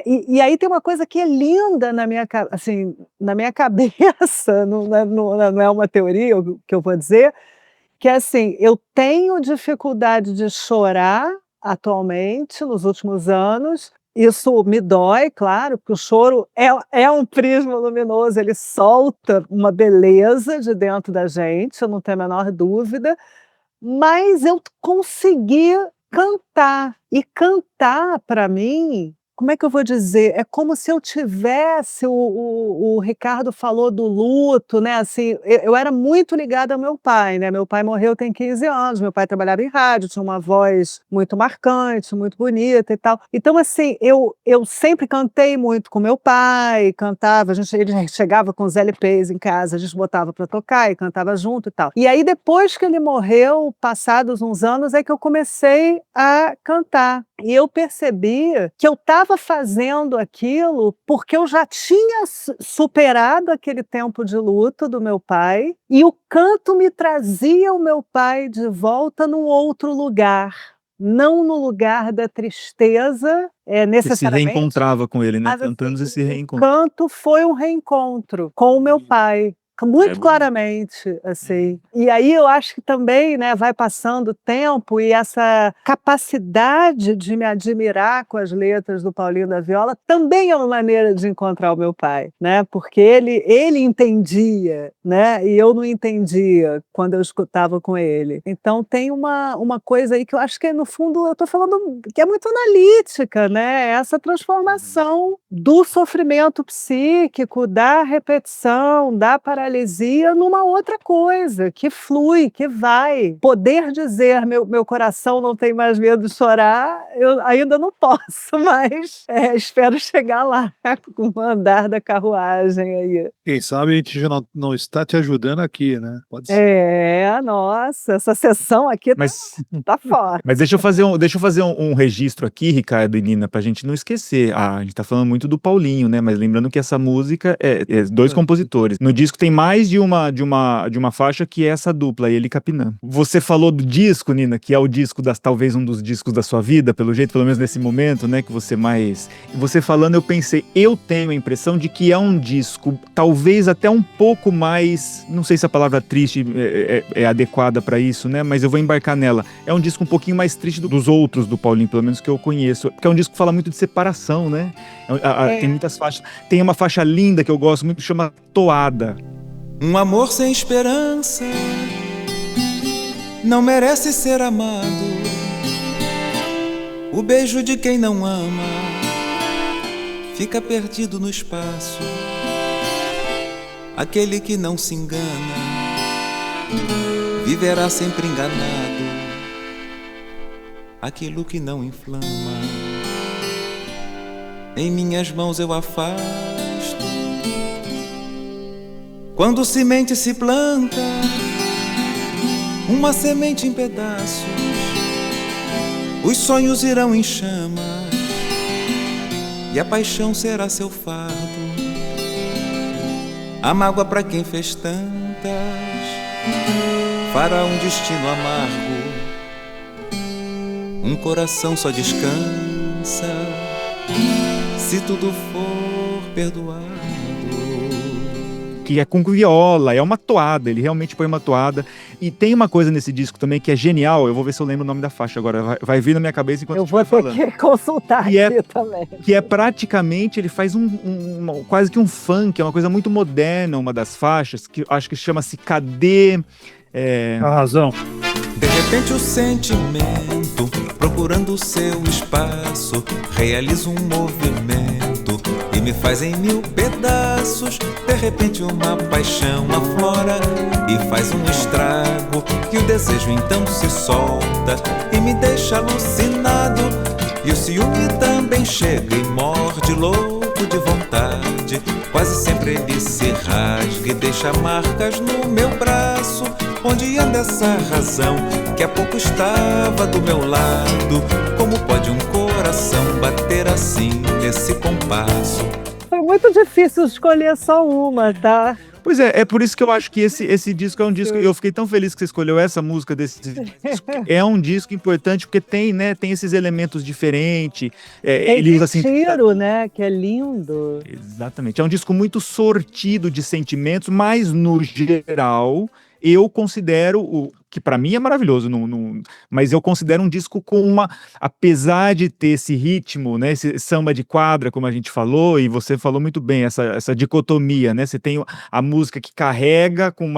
E aí tem uma coisa que é linda assim, na minha cabeça, não é uma teoria que eu vou dizer, que é assim, eu tenho dificuldade de chorar atualmente, nos últimos anos. Isso me dói, claro, porque o choro é um prisma luminoso, ele solta uma beleza de dentro da gente, eu não tenho a menor dúvida, mas eu consegui cantar. E cantar, para mim, como é que eu vou dizer? É como se eu tivesse, o Ricardo falou do luto, né? Assim, eu era muito ligada ao meu pai, né? Meu pai morreu tem 15 anos, meu pai trabalhava em rádio, tinha uma voz muito marcante, muito bonita e tal. Então, assim, eu sempre cantei muito com meu pai, cantava, ele chegava com os LPs em casa, a gente botava para tocar e cantava junto e tal. E aí, depois que ele morreu, passados uns anos, é que eu comecei a cantar. E eu percebi que eu estava fazendo aquilo porque eu já tinha superado aquele tempo de luto do meu pai, e o canto me trazia o meu pai de volta num outro lugar, não no lugar da tristeza, necessariamente. Você se reencontrava com ele, né? Mas, Cantando, assim, você se o reencontra. canto foi um reencontro com o meu pai. Muito claramente, assim. E aí eu acho que também, né, vai passando o tempo e essa capacidade de me admirar com as letras do Paulinho da Viola também é uma maneira de encontrar o meu pai, né? Porque ele entendia, né? E eu não entendia quando eu escutava com ele. Então tem uma coisa aí que eu acho que, no fundo, eu estou falando que é muito analítica, né? Essa transformação do sofrimento psíquico, da repetição, da paralisia numa outra coisa, que flui, que vai. Poder dizer, meu coração não tem mais medo de chorar, eu ainda não posso, mas espero chegar lá com o andar da carruagem aí. Quem sabe a gente já não está te ajudando aqui, né? Pode ser. Nossa, essa sessão aqui tá forte. Mas deixa eu fazer um registro aqui, Ricardo e Nina, pra gente não esquecer. A gente tá falando muito do Paulinho, né? Mas lembrando que essa música é dois compositores. No disco tem mais de uma faixa que é essa dupla, ele e Capinã. Você falou do disco, Nina, que é o disco talvez um dos discos da sua vida, pelo menos nesse momento, né? Que você mais... Você falando, eu pensei, eu tenho a impressão de que é um disco, talvez até um pouco mais... Não sei se a palavra triste é adequada pra isso, né? Mas eu vou embarcar nela. É um disco um pouquinho mais triste dos outros do Paulinho, pelo menos que eu conheço. Porque é um disco que fala muito de separação, né? Tem muitas faixas. Tem uma faixa linda que eu gosto muito, que chama Toada. Um amor sem esperança não merece ser amado. O beijo de quem não ama fica perdido no espaço. Aquele que não se engana viverá sempre enganado. Aquilo que não inflama em minhas mãos eu afasto. Quando semente se planta, uma semente em pedaços, os sonhos irão em chamas e a paixão será seu fardo. A mágoa pra quem fez tantas fará um destino amargo. Um coração só descansa se tudo for perdoado. Que é com viola, é uma toada, ele realmente põe uma toada. E tem uma coisa nesse disco também que é genial, eu vou ver se eu lembro o nome da faixa agora, vai vir na minha cabeça enquanto eu vou ter que consultar aqui também. Que é praticamente, ele faz quase que um funk, é uma coisa muito moderna, uma das faixas, que acho que chama-se Cadê... A razão. De repente o sentimento, procurando o seu espaço, realiza um movimento e me faz em 1000 pedaços. De repente uma paixão aflora e faz um estrago, e o desejo então se solta e me deixa alucinado. E o ciúme também chega e morde, louco de vontade. Quase sempre ele se rasga e deixa marcas no meu braço. Onde anda essa razão que há pouco estava do meu lado? Como pode um coração bater assim nesse compasso? Foi muito difícil escolher só uma, tá? Pois é por isso que eu acho que esse disco é um disco. Eu fiquei tão feliz que você escolheu essa música desse disco. É um disco importante porque tem, né? Tem esses elementos diferentes. Ele usa assim. Tiro, né? Que é lindo. Exatamente. É um disco muito sortido de sentimentos, mas no geral eu considero que para mim é maravilhoso, mas eu considero um disco com apesar de ter esse ritmo, né, esse samba de quadra, como a gente falou, e você falou muito bem, essa dicotomia, né, você tem a música que carrega com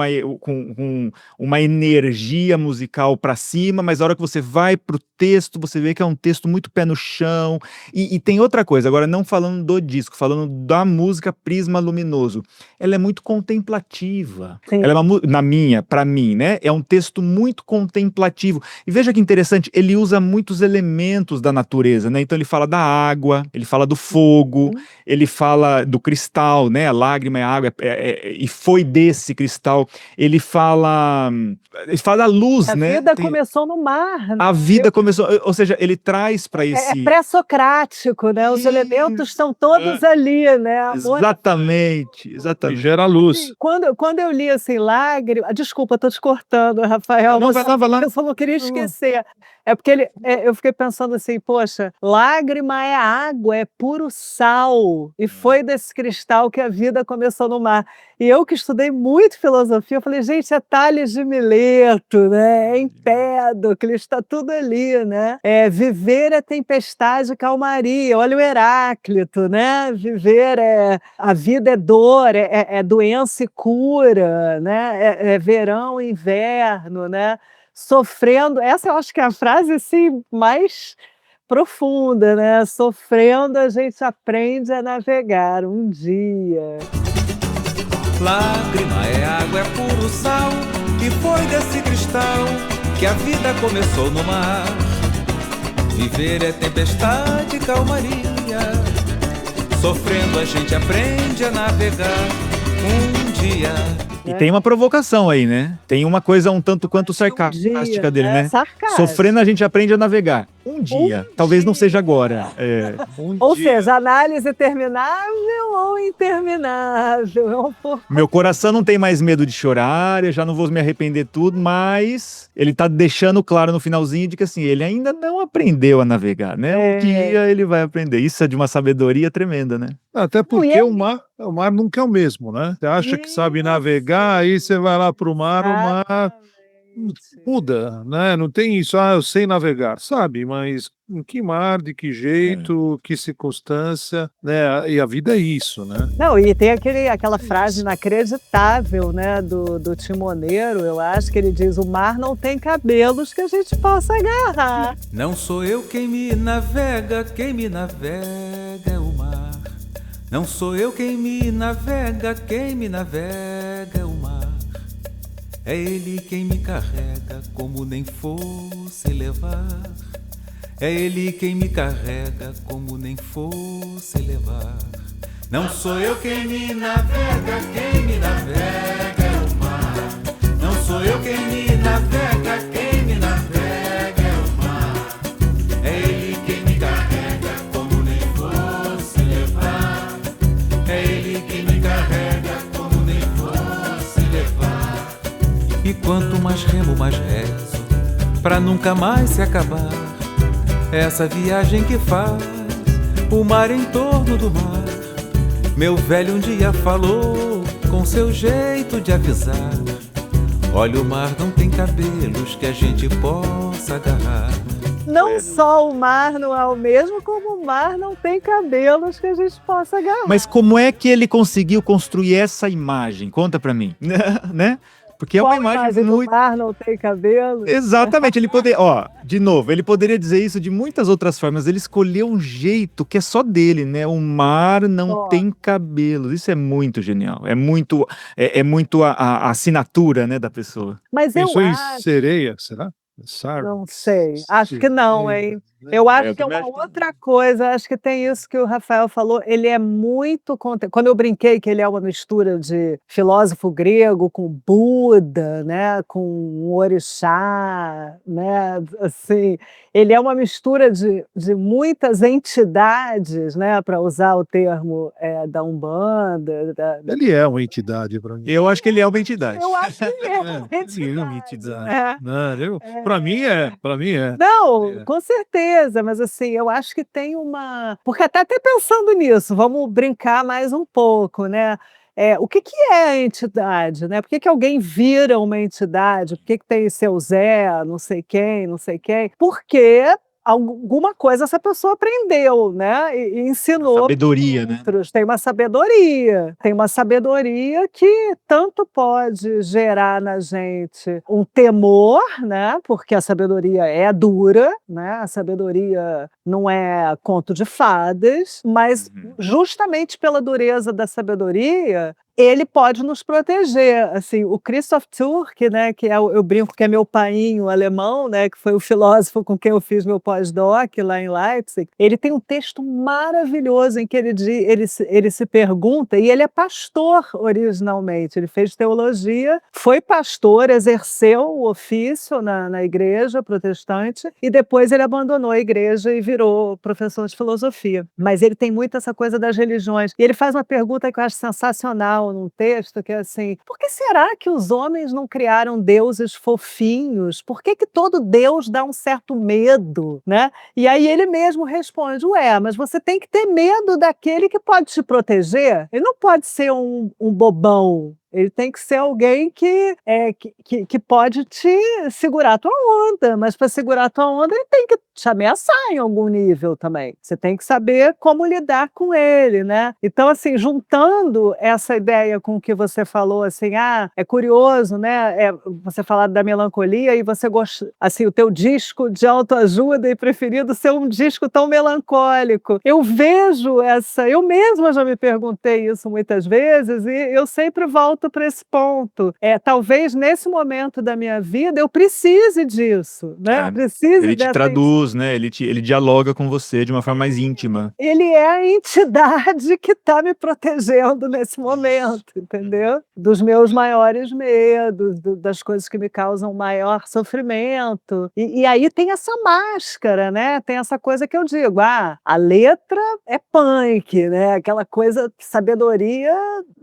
uma energia musical para cima, mas a hora que você vai pro texto, você vê que é um texto muito pé no chão, e tem outra coisa, agora não falando do disco, falando da música Prisma Luminoso, ela é muito contemplativa, ela é para mim, né, é um texto muito contemplativo. E veja que interessante, ele usa muitos elementos da natureza, né? Então ele fala da água, ele fala do fogo, ele fala do cristal, né? A lágrima é água, e foi desse cristal. Ele fala da luz, né? A vida começou no mar. Né? A vida começou, ou seja, ele traz para esse... É pré-socrático, né? Os elementos estão todos ali, né? Amor... Exatamente. E gera luz. Quando eu li assim, lágrima... Desculpa, estou te cortando, Rafael. Não, vai lá. Eu só não queria esquecer. É porque eu fiquei pensando assim, poxa, lágrima é água, é puro sal. E foi desse cristal que a vida começou no mar. E eu que estudei muito filosofia, eu falei, gente, é Tales de Mileto, né? É Empédocles, está tudo ali, né? Viver é tempestade e calmaria. Olha o Heráclito, né? Viver a vida é dor, é doença e cura, né? É verão e inverno, né? Sofrendo, essa eu acho que é a frase assim, mais profunda, né? Sofrendo a gente aprende a navegar um dia. Lágrima é água, é puro sal, e foi desse cristal que a vida começou no mar. Viver é tempestade e calmaria, sofrendo a gente aprende a navegar um dia. E tem uma provocação aí, né? Tem uma coisa um tanto quanto sarcástica dele, né? Sofrendo a gente aprende a navegar. Um dia. Talvez não seja agora. Ou seja, análise terminável ou interminável. Meu coração não tem mais medo de chorar, eu já não vou me arrepender tudo, mas ele tá deixando claro no finalzinho de que assim, ele ainda não aprendeu a navegar, né? Um dia ele vai aprender. Isso é de uma sabedoria tremenda, né? Até porque o mar nunca é o mesmo, né? Você acha que sabe navegar, aí você vai lá pro mar, o mar muda, né? Não tem isso, eu sei navegar, sabe? Mas em que mar, de que jeito, que circunstância, né? E a vida é isso, né? Não, e tem aquela frase inacreditável, né? Do timoneiro, eu acho que ele diz, o mar não tem cabelos que a gente possa agarrar. Não sou eu quem me navega é o mar. Não sou eu quem me navega é o mar. É ele quem me carrega como nem fosse levar. É ele quem me carrega como nem fosse levar. Não sou eu quem me navega é o mar. Não sou eu quem me navega é o mar. É ele quem me carrega como nem fosse levar. É ele quem me carrega como nem fosse levar. E quanto mais remo, mais rezo, pra nunca mais se acabar essa viagem que faz o mar em torno do mar. Meu velho um dia falou com seu jeito de avisar: olha, o mar não tem cabelos que a gente possa agarrar. Não só o mar não é o mesmo, como o mar não tem cabelos que a gente possa agarrar. Mas como é que ele conseguiu construir essa imagem? Conta pra mim, né? Porque é uma imagem muito... O mar não tem cabelo. Exatamente, ele poderia... de novo, ele poderia dizer isso de muitas outras formas. Ele escolheu um jeito que é só dele, né? O mar não tem cabelos. Isso é muito genial. É muito a assinatura, né, da pessoa. Mas Pensou em sereia, será? Não sei. Acho que não, hein. Eu acho eu que é também uma acho que não. outra coisa, acho que tem isso que o Rafael falou, ele é muito quando eu brinquei que ele é uma mistura de filósofo grego com Buda, né, com um orixá, né, assim, ele é uma mistura de muitas entidades, né, para usar o termo, da Umbanda, da Ele é uma entidade para mim. Eu acho que ele é uma entidade. eu acho que ele é uma Ele é uma entidade. entidade. É. Não, para mim é, para mim é. Não, com certeza, mas assim, eu acho que tem uma porque até pensando nisso, vamos brincar mais um pouco, né, o que que é a entidade, né, por que que alguém vira uma entidade, por que que tem seu Zé, não sei quem, porque alguma coisa essa pessoa aprendeu, né, e ensinou Sabedoria, né? outros, tem uma sabedoria que tanto pode gerar na gente um temor, né, porque a sabedoria é dura, né, a sabedoria não é conto de fadas, mas justamente pela dureza da sabedoria, ele pode nos proteger, assim, o Christoph Türk, né, que é eu brinco que é meu painho alemão, né, que foi o filósofo com quem eu fiz meu pós-doc lá em Leipzig, ele tem um texto maravilhoso em que ele se pergunta, e ele é pastor originalmente, ele fez teologia, foi pastor, exerceu o ofício na igreja protestante, e depois ele abandonou a igreja e virou professor de filosofia. Mas ele tem muito essa coisa das religiões, e ele faz uma pergunta que eu acho sensacional num texto, que é assim: por que será que os homens não criaram deuses fofinhos? Por que que todo Deus dá um certo medo, né? E aí ele mesmo responde: ué, mas você tem que ter medo daquele que pode te proteger. Ele não pode ser um bobão. Ele tem que ser alguém que pode te segurar a tua onda, mas para segurar a tua onda ele tem que te ameaçar em algum nível também. Você tem que saber como lidar com ele, né. Então, assim, juntando essa ideia com o que você falou, assim, é curioso, né, você falar da melancolia e você assim, o teu disco de autoajuda e preferido ser um disco tão melancólico. Eu mesma já me perguntei isso muitas vezes e eu sempre volto para esse ponto. Talvez nesse momento da minha vida eu precise disso, né, precise Ele te dessa traduz, né? Ele dialoga com você de uma forma mais íntima. ele é a entidade que está me protegendo nesse momento, entendeu? Dos meus maiores medos, das coisas que me causam maior sofrimento. E aí tem essa máscara, né? Tem essa coisa que eu digo, a letra é punk, né? Aquela coisa, sabedoria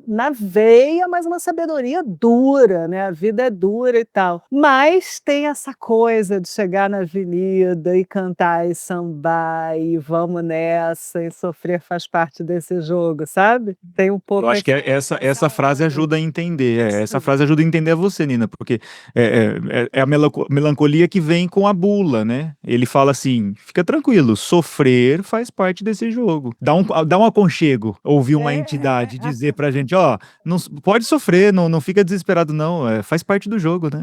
na veia, mas uma sabedoria dura, né? A vida é dura e tal. Mas tem essa coisa de chegar na avenida e cantar e sambar e vamos nessa e sofrer faz parte desse jogo, sabe? Tem um pouco Eu acho que essa frase ajuda a entender. Essa frase ajuda a entender você, Nina, porque é a melancolia que vem com a bula, né? Ele fala assim: fica tranquilo, sofrer faz parte desse jogo. Dá um aconchego ouvir uma entidade dizer pra gente: ó, não pode sofrer, não fica desesperado, não. Faz parte do jogo, né?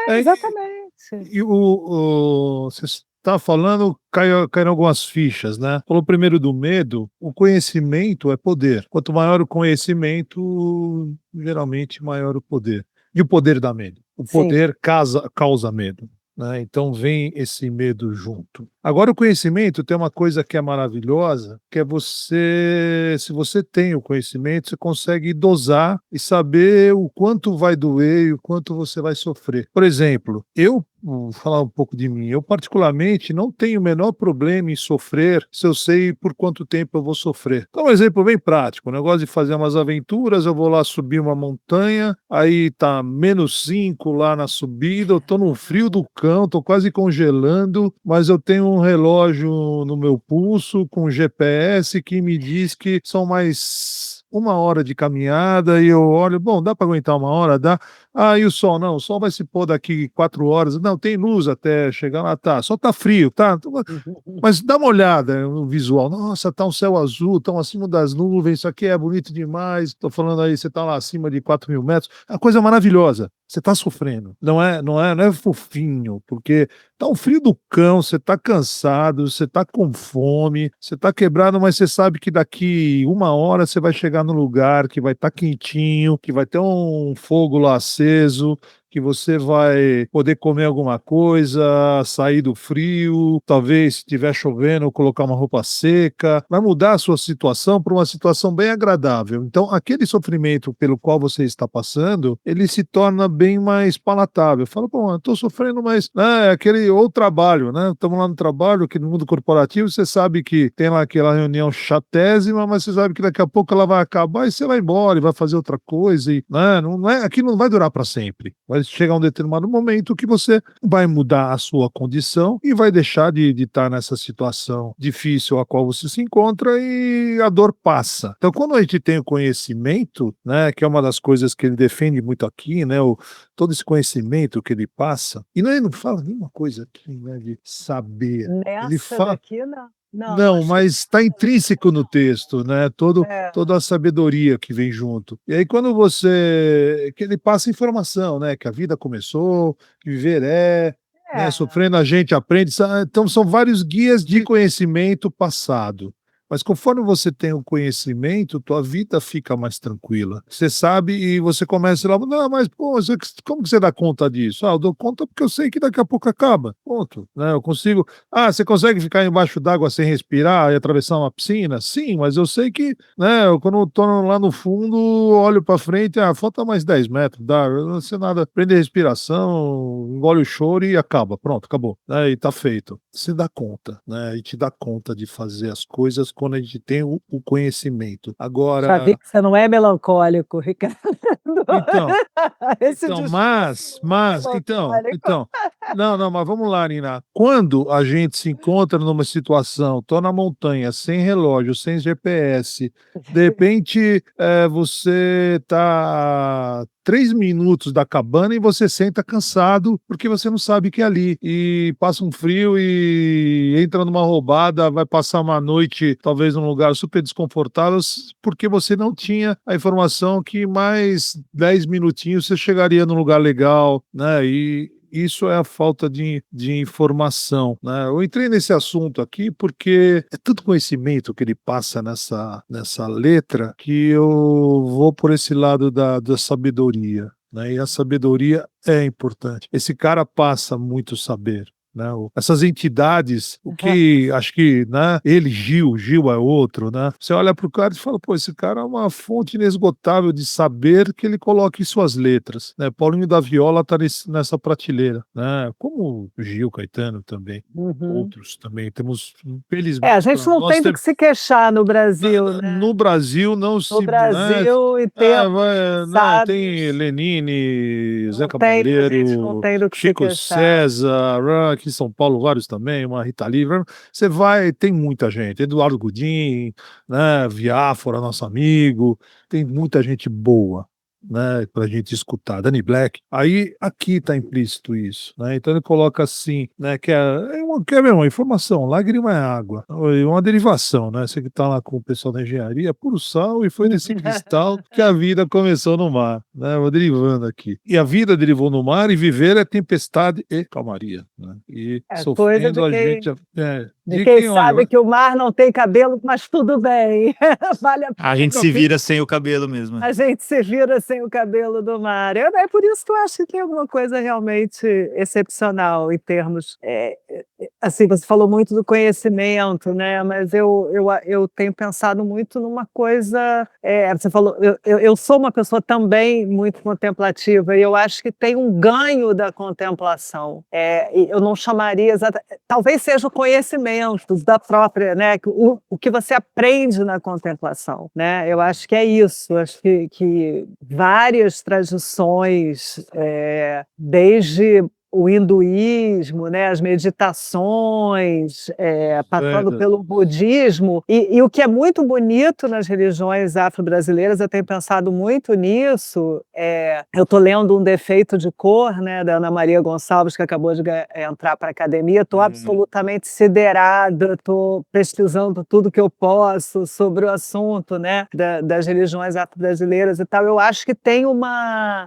Exatamente. E você está falando, caíram algumas fichas, né? Falou primeiro do medo, o conhecimento é poder. Quanto maior o conhecimento, geralmente maior o poder. E o poder dá medo. O poder causa medo, né? Então vem esse medo junto. Agora o conhecimento tem uma coisa que é maravilhosa, que é se você tem o conhecimento, você consegue dosar e saber o quanto vai doer e o quanto você vai sofrer. Por exemplo, vou falar um pouco de mim. Eu, particularmente, não tenho o menor problema em sofrer se eu sei por quanto tempo eu vou sofrer. Então, um exemplo bem prático. O negócio de fazer umas aventuras, eu vou lá subir uma montanha, aí tá -5 lá na subida, eu tô no frio do cão, tô quase congelando, mas eu tenho um relógio no meu pulso com GPS que me diz que são mais 1 hora de caminhada e eu olho, bom, dá para aguentar 1 hora? Dá. E o sol? Não, o sol vai se pôr daqui 4 horas. Não, tem luz até chegar lá, tá. Só tá frio, tá? Mas dá uma olhada no visual. Nossa, tá um céu azul, tão acima das nuvens, isso aqui é bonito demais. Tô falando aí, você tá lá acima de 4.000 metros. É uma coisa maravilhosa. Você tá sofrendo. Não é fofinho, porque tá um frio do cão, você tá cansado, você tá com fome, você tá quebrado, mas você sabe que daqui 1 hora você vai chegar no lugar que vai estar quentinho, que vai ter um fogo lá aceso, que você vai poder comer alguma coisa, sair do frio, talvez se estiver chovendo, colocar uma roupa seca, vai mudar a sua situação para uma situação bem agradável. Então, aquele sofrimento pelo qual você está passando, ele se torna bem mais palatável. Fala, bom, eu estou sofrendo, mas né, é aquele ou trabalho, né? Estamos lá no trabalho, aqui no mundo corporativo, você sabe que tem lá aquela reunião chatésima, mas você sabe que daqui a pouco ela vai acabar e você vai embora e vai fazer outra coisa. E, né, aquilo não vai durar para sempre. Vai chegar um determinado momento que você vai mudar a sua condição e vai deixar de estar nessa situação difícil a qual você se encontra e a dor passa. Então, quando a gente tem o conhecimento, né, que é uma das coisas que ele defende muito aqui, né, todo esse conhecimento que ele passa, e ele não fala nenhuma coisa aqui, né, de saber. Ele Nessa fala. daqui, não, Não, acho mas está intrínseco no texto, né? é. Toda a sabedoria que vem junto. E aí, quando que ele passa informação, né? Que a vida começou, que viver né? Sofrendo a gente aprende. Então, são vários guias de conhecimento passado. Mas conforme você tem o conhecimento, tua vida fica mais tranquila. Você sabe e você começa lá, não, mas pô, como que você dá conta disso? Eu dou conta porque eu sei que daqui a pouco acaba. Ponto. Né? Eu consigo. Você consegue ficar embaixo d'água sem respirar e atravessar uma piscina? Sim, mas eu sei que, né, quando eu tô lá no fundo, olho para frente, falta mais 10 metros, não sei nada, prende a respiração, engole o choro e acaba. Pronto, acabou. Né? E tá feito. Você dá conta, né? E te dá conta de fazer as coisas quando a gente tem o conhecimento. Agora. Já vi que você não é melancólico, Ricardo. Então, Esse então discurso então, não, mas vamos lá, Nina. Quando a gente se encontra numa situação, tô na montanha, sem relógio, sem GPS, de repente você tá 3 minutos da cabana e você senta cansado porque você não sabe que é ali. E passa um frio e entra numa roubada, vai passar uma noite talvez num lugar super desconfortável porque você não tinha a informação que mais 10 minutinhos você chegaria num lugar legal, né? E isso é a falta de informação, né? Eu entrei nesse assunto aqui porque é tanto conhecimento que ele passa nessa letra que eu vou por esse lado da sabedoria, né? E a sabedoria é importante. Esse cara passa muito saber. Né, essas entidades, o que acho que, né, Gil é outro, né? Você olha para o cara e fala, pô, esse cara é uma fonte inesgotável de saber que ele coloca em suas letras, né? Paulinho da Viola está nessa prateleira, né? Como o Gil, Caetano também, outros também temos, felizmente. A gente não tem do que se queixar no Brasil, né? No Brasil não se. No Brasil e tem Lenine, Zé Cabaleiro, Chico César, aqui em São Paulo vários também, uma Rita Lee, você vai, tem muita gente, Eduardo Gudim, né, Viáfora, nosso amigo, tem muita gente boa, né, pra gente escutar, Danny Black, aí aqui tá implícito isso, né, então ele coloca assim, né, que é uma informação, lágrima é água, é uma derivação, né, você que tá lá com o pessoal da engenharia, puro sal, e foi nesse cristal que a vida começou no mar, né, vou derivando aqui, e a vida derivou no mar, e viver é tempestade e calmaria, né, e sofrendo a gente... De quem sabe que o mar não tem cabelo, mas tudo bem. Vale a gente se vira sem o cabelo mesmo. A gente se vira sem o cabelo do mar. É por isso que eu acho que tem alguma coisa realmente excepcional em termos... assim, você falou muito do conhecimento, né? Mas eu tenho pensado muito numa coisa... você falou, eu sou uma pessoa também muito contemplativa e eu acho que tem um ganho da contemplação. Eu não chamaria exatamente... Talvez seja o conhecimento da própria, né, o que você aprende na contemplação, né? Eu acho que é isso, acho que várias tradições, desde o hinduísmo, né, as meditações, passando pelo budismo, e o que é muito bonito nas religiões afro-brasileiras, eu tenho pensado muito nisso, eu estou lendo Um Defeito de Cor, né, da Ana Maria Gonçalves, que acabou de entrar para a academia, estou absolutamente siderada, estou pesquisando tudo que eu posso sobre o assunto, né, das religiões afro-brasileiras e tal. Eu acho que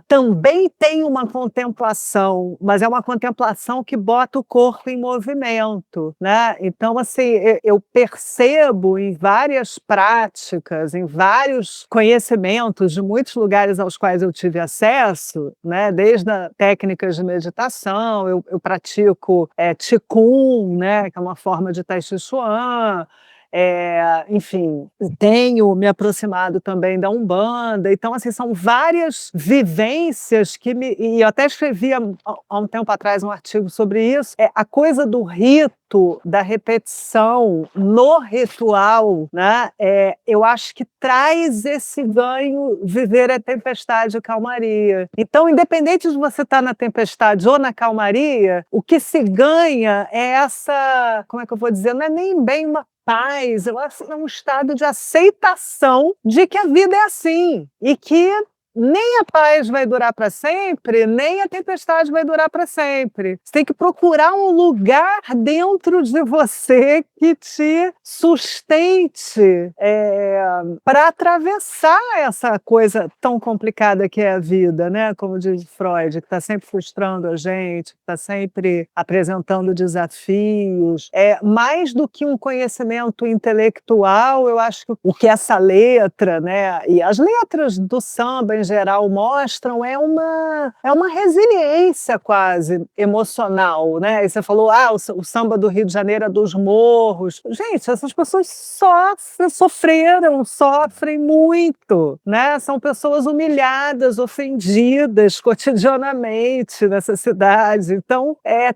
também tem uma contemplação, mas é uma uma contemplação que bota o corpo em movimento, né? Então, assim, eu percebo em várias práticas, em vários conhecimentos de muitos lugares aos quais eu tive acesso, né? Desde técnicas de meditação, eu pratico Qigong, né? Que é uma forma de Tai Chi Chuan. Enfim, tenho me aproximado também da Umbanda. Então, assim, são várias vivências e eu até escrevi há um tempo atrás um artigo sobre isso. A coisa do rito, da repetição no ritual, né? Eu acho que traz esse ganho viver a tempestade e calmaria. Então, independente de você estar na tempestade ou na calmaria, o que se ganha é essa, como é que eu vou dizer, não é nem bem uma paz, eu acho que é um estado de aceitação de que a vida é assim e que nem a paz vai durar para sempre, nem a tempestade vai durar para sempre. Você tem que procurar um lugar dentro de você que te sustente para atravessar essa coisa tão complicada que é a vida, né? Como diz Freud, que está sempre frustrando a gente, que está sempre apresentando desafios. Mais do que um conhecimento intelectual, eu acho que o que essa letra, né? E as letras do samba em geral mostram é uma resiliência quase emocional, né? E você falou, o samba do Rio de Janeiro é dos morros. Gente, essas pessoas sofrem muito, né? São pessoas humilhadas, ofendidas cotidianamente nessa cidade. Então, é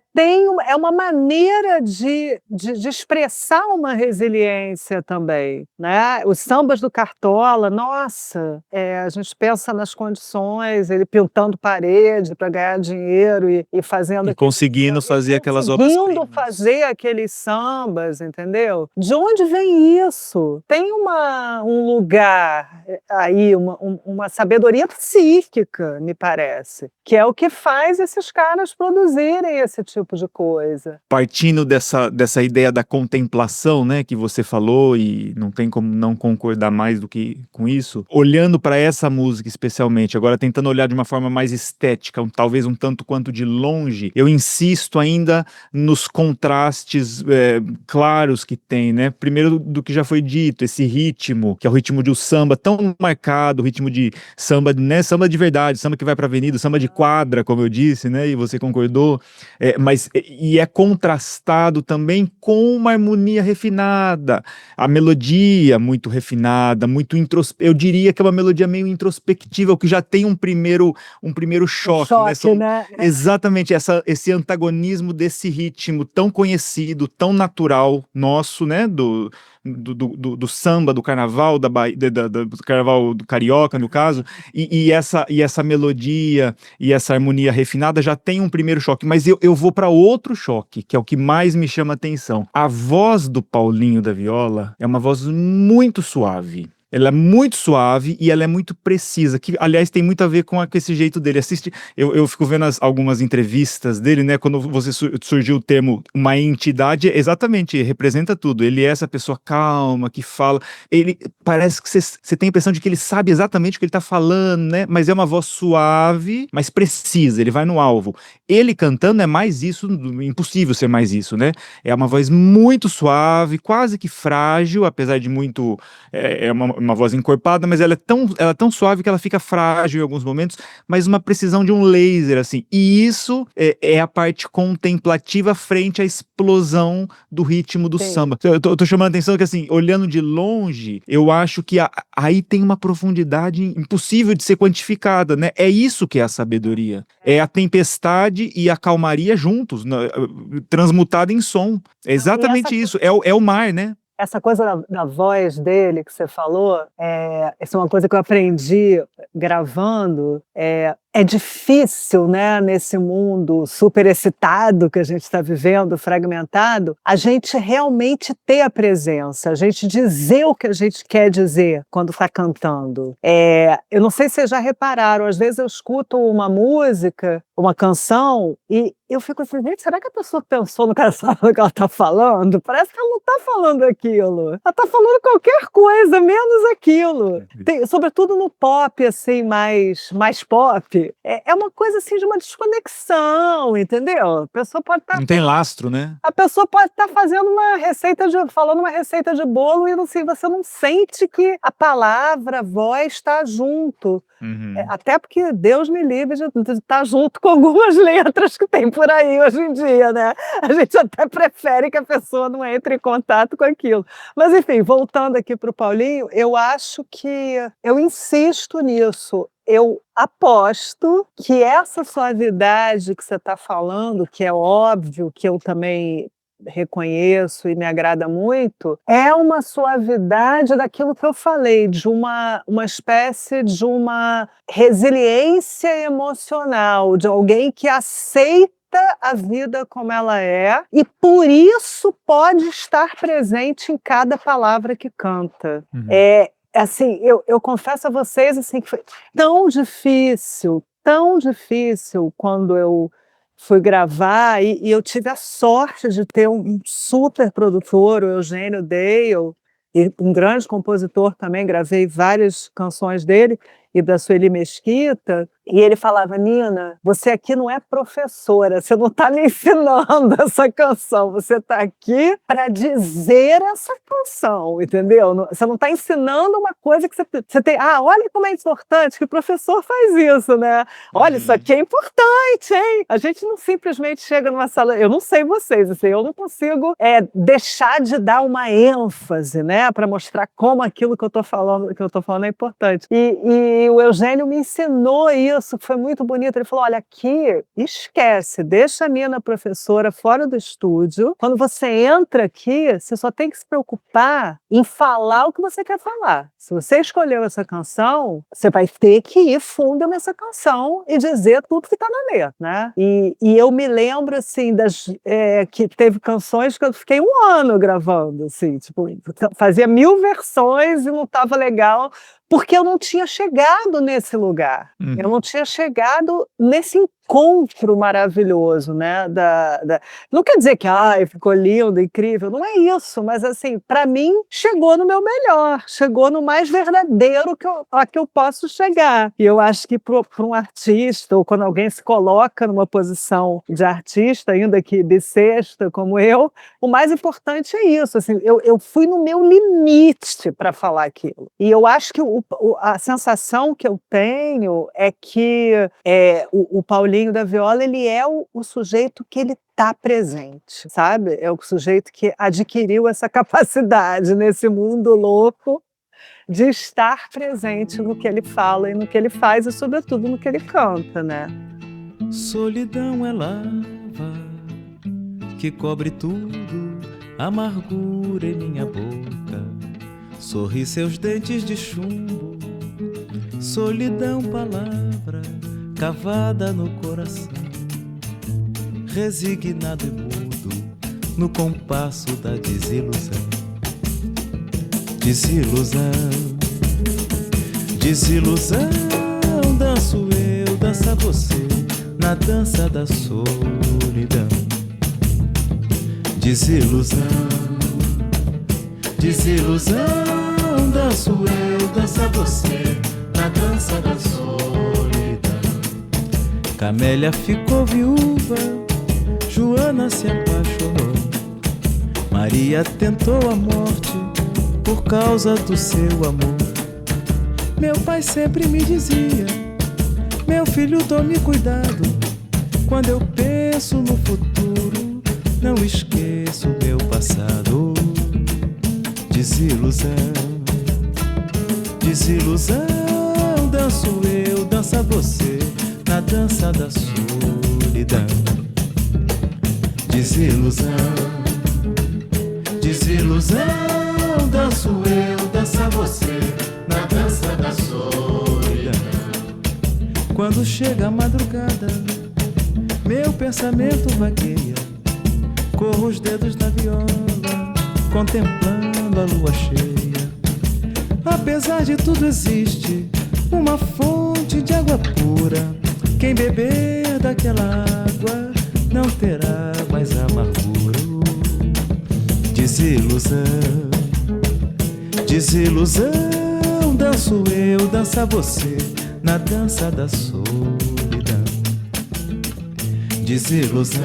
uma maneira de expressar uma resiliência também, né? Os sambas do Cartola, nossa, a gente pensa nas condições, ele pintando parede para ganhar dinheiro e fazendo... E conseguindo fazer aquelas obras. Conseguindo fazer aqueles sambas, entendeu? De onde vem isso? Tem um lugar aí, uma sabedoria psíquica, me parece, que é o que faz esses caras produzirem esse tipo de coisa. Partindo dessa ideia da contemplação, né, que você falou, e não tem como não concordar mais do que com isso, olhando para essa música especialmente, agora tentando olhar de uma forma mais estética, talvez um tanto quanto de longe, eu insisto ainda nos contrastes claros que tem, né? Primeiro do que já foi dito, esse ritmo, que é o ritmo de um samba tão marcado, o ritmo de samba, né? Samba de verdade, samba que vai pra avenida, samba de quadra, como eu disse, né? E você concordou, mas é contrastado também com uma harmonia refinada, a melodia muito refinada, eu diria que é uma melodia meio introspectiva, o que já tem um primeiro choque, né? Exatamente, esse antagonismo desse ritmo tão conhecido, tão natural nosso, né? Do samba, do carnaval, do carnaval do carioca, no caso, e essa melodia e essa harmonia refinada já tem um primeiro choque, mas eu vou para outro choque, que é o que mais me chama a atenção. A voz do Paulinho da Viola é uma voz muito suave. Ela é muito suave e ela é muito precisa, que aliás tem muito a ver com esse jeito dele. Eu fico vendo algumas entrevistas dele, né? Quando surgiu o termo uma entidade, exatamente, representa tudo. Ele é essa pessoa calma, que fala. Ele parece que você tem a impressão de que ele sabe exatamente o que ele tá falando, né? Mas é uma voz suave, mas precisa, ele vai no alvo. Ele cantando é mais isso, impossível ser mais isso, né? É uma voz muito suave, quase que frágil, apesar de muito... É uma voz encorpada, mas ela é tão suave que ela fica frágil em alguns momentos, mas uma precisão de um laser, assim. E isso é a parte contemplativa frente à explosão do ritmo do samba. Eu tô chamando a atenção que, assim, olhando de longe, eu acho que aí tem uma profundidade impossível de ser quantificada, né? É isso que é a sabedoria. É a tempestade e a calmaria juntos, transmutada em som. É exatamente isso. É o mar, né? Essa coisa da voz dele que você falou, essa é uma coisa que eu aprendi gravando. É difícil, né, nesse mundo super excitado que a gente está vivendo, fragmentado, a gente realmente ter a presença, a gente dizer o que a gente quer dizer quando está cantando. Eu não sei se vocês já repararam, às vezes eu escuto uma música, uma canção, e eu fico assim, gente, será que a pessoa pensou no que ela está falando? Parece que ela não está falando aquilo. Ela está falando qualquer coisa, menos aquilo. Sobretudo no pop, assim, mais pop, sabe? É uma coisa assim de uma desconexão, entendeu? A pessoa pode estar Não tem lastro, né? fazendo falando uma receita de bolo e assim, você não sente que a palavra, a voz está junto. Até porque Deus me livre de estar junto com algumas letras que tem por aí hoje em dia, né? A gente até prefere que a pessoa não entre em contato com aquilo. Mas enfim, voltando aqui para o Paulinho, eu acho que eu insisto nisso. Eu aposto que essa suavidade que você está falando, que é óbvio que eu também reconheço e me agrada muito, é uma suavidade daquilo que eu falei, de uma espécie de uma resiliência emocional, de alguém que aceita a vida como ela é e por isso pode estar presente em cada palavra que canta. Assim, eu confesso a vocês assim, que foi tão difícil quando eu fui gravar e eu tive a sorte de ter um super produtor, o Eugênio Dale, e um grande compositor também, gravei várias canções dele e da Sueli Mesquita, e ele falava: Nina, você aqui não é professora, você não está me ensinando essa canção, você está aqui para dizer essa canção, entendeu? Você não está ensinando uma coisa que você tem. Olha como é importante, que o professor faz isso, né? Olha, isso aqui é importante, hein? A gente não simplesmente chega numa sala, eu não sei vocês, assim, eu não consigo deixar de dar uma ênfase, né, para mostrar como aquilo que eu estou falando é importante. E o Eugênio me ensinou isso. Foi muito bonito. Ele falou: olha, aqui, esquece, deixa a Nina professora fora do estúdio. Quando você entra aqui, você só tem que se preocupar em falar o que você quer falar. Se você escolheu essa canção, você vai ter que ir fundo nessa canção e dizer tudo que está na letra, né? E eu me lembro, assim, que teve canções que eu fiquei 1 ano gravando, assim, tipo, fazia 1000 versões e não estava legal, porque eu não tinha chegado nesse lugar. Eu não tinha chegado nesse encontro maravilhoso, né? Não quer dizer que ficou lindo, incrível, não é isso, mas assim, para mim, chegou no meu melhor, chegou no mais verdadeiro que eu posso chegar. E eu acho que para um artista, ou quando alguém se coloca numa posição de artista, ainda que bissexta como eu, o mais importante é isso, assim, eu fui no meu limite para falar aquilo. E eu acho que a sensação que eu tenho é que o Paulinho da Viola, ele é o sujeito que ele está presente, sabe? É o sujeito que adquiriu essa capacidade nesse mundo louco de estar presente no que ele fala e no que ele faz e, sobretudo, no que ele canta, né? Solidão é lava que cobre tudo, amargura em minha boca, sorri seus dentes de chumbo. Solidão, palavra cavada no coração, resignado e mudo no compasso da desilusão. Desilusão, desilusão, danço eu, dança você, na dança da solidão. Desilusão, desilusão, danço eu, dança você, na dança da solidão. Camélia ficou viúva, Joana se apaixonou, Maria tentou a morte por causa do seu amor. Meu pai sempre me dizia: meu filho, tome cuidado, quando eu penso no futuro, não esqueço meu passado. Desilusão, desilusão, danço eu, dança você, na dança da solidão. Desilusão, desilusão, danço eu, dança você, na dança da solidão. Quando chega a madrugada, meu pensamento vagueia, corro os dedos na viola, contemplando a lua cheia. Apesar de tudo existe uma fonte de água pura, quem beber daquela água não terá mais amargura. Desilusão, desilusão, danço eu, dança você, na dança da solidão. desilusão,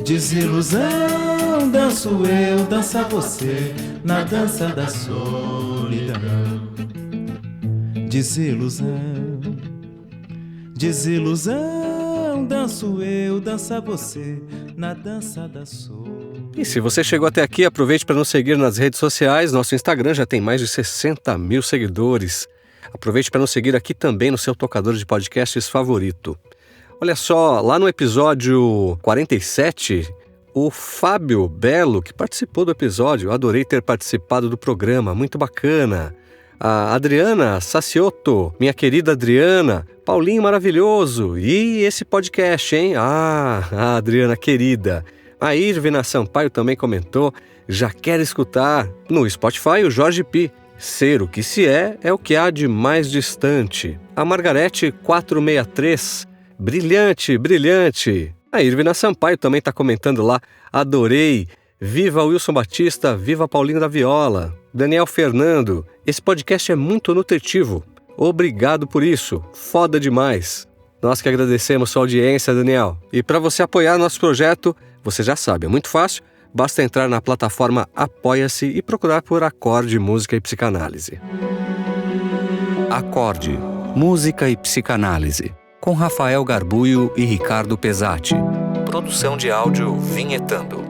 desilusão. Danço eu, dança você, na dança da solidão. Desilusão, desilusão. Danço eu, dança você, na dança da solidão. E se você chegou até aqui, aproveite para nos seguir nas redes sociais. Nosso Instagram já tem mais de 60 mil seguidores. Aproveite para nos seguir aqui também no seu tocador de podcasts favorito. Olha só, lá no episódio 47, o Fábio Belo, que participou do episódio, eu adorei ter participado do programa, muito bacana. A Adriana Saciotto, minha querida Adriana, Paulinho maravilhoso, e esse podcast, hein? A Adriana querida. A Irvina Sampaio também comentou, já quer escutar. No Spotify, o Jorge Pi. Ser o que se é o que há de mais distante. A Margarete 463, brilhante, brilhante. A Irvina Sampaio também está comentando lá, adorei. Viva Wilson Batista, viva Paulinho da Viola. Daniel Fernando, esse podcast é muito nutritivo. Obrigado por isso, foda demais. Nós que agradecemos sua audiência, Daniel. E para você apoiar nosso projeto, você já sabe, é muito fácil, basta entrar na plataforma Apoia-se e procurar por Acorde, Música e Psicanálise. Acorde, Música e Psicanálise, com Rafael Garbuio e Ricardo Pesati. Produção de áudio Vinhetando.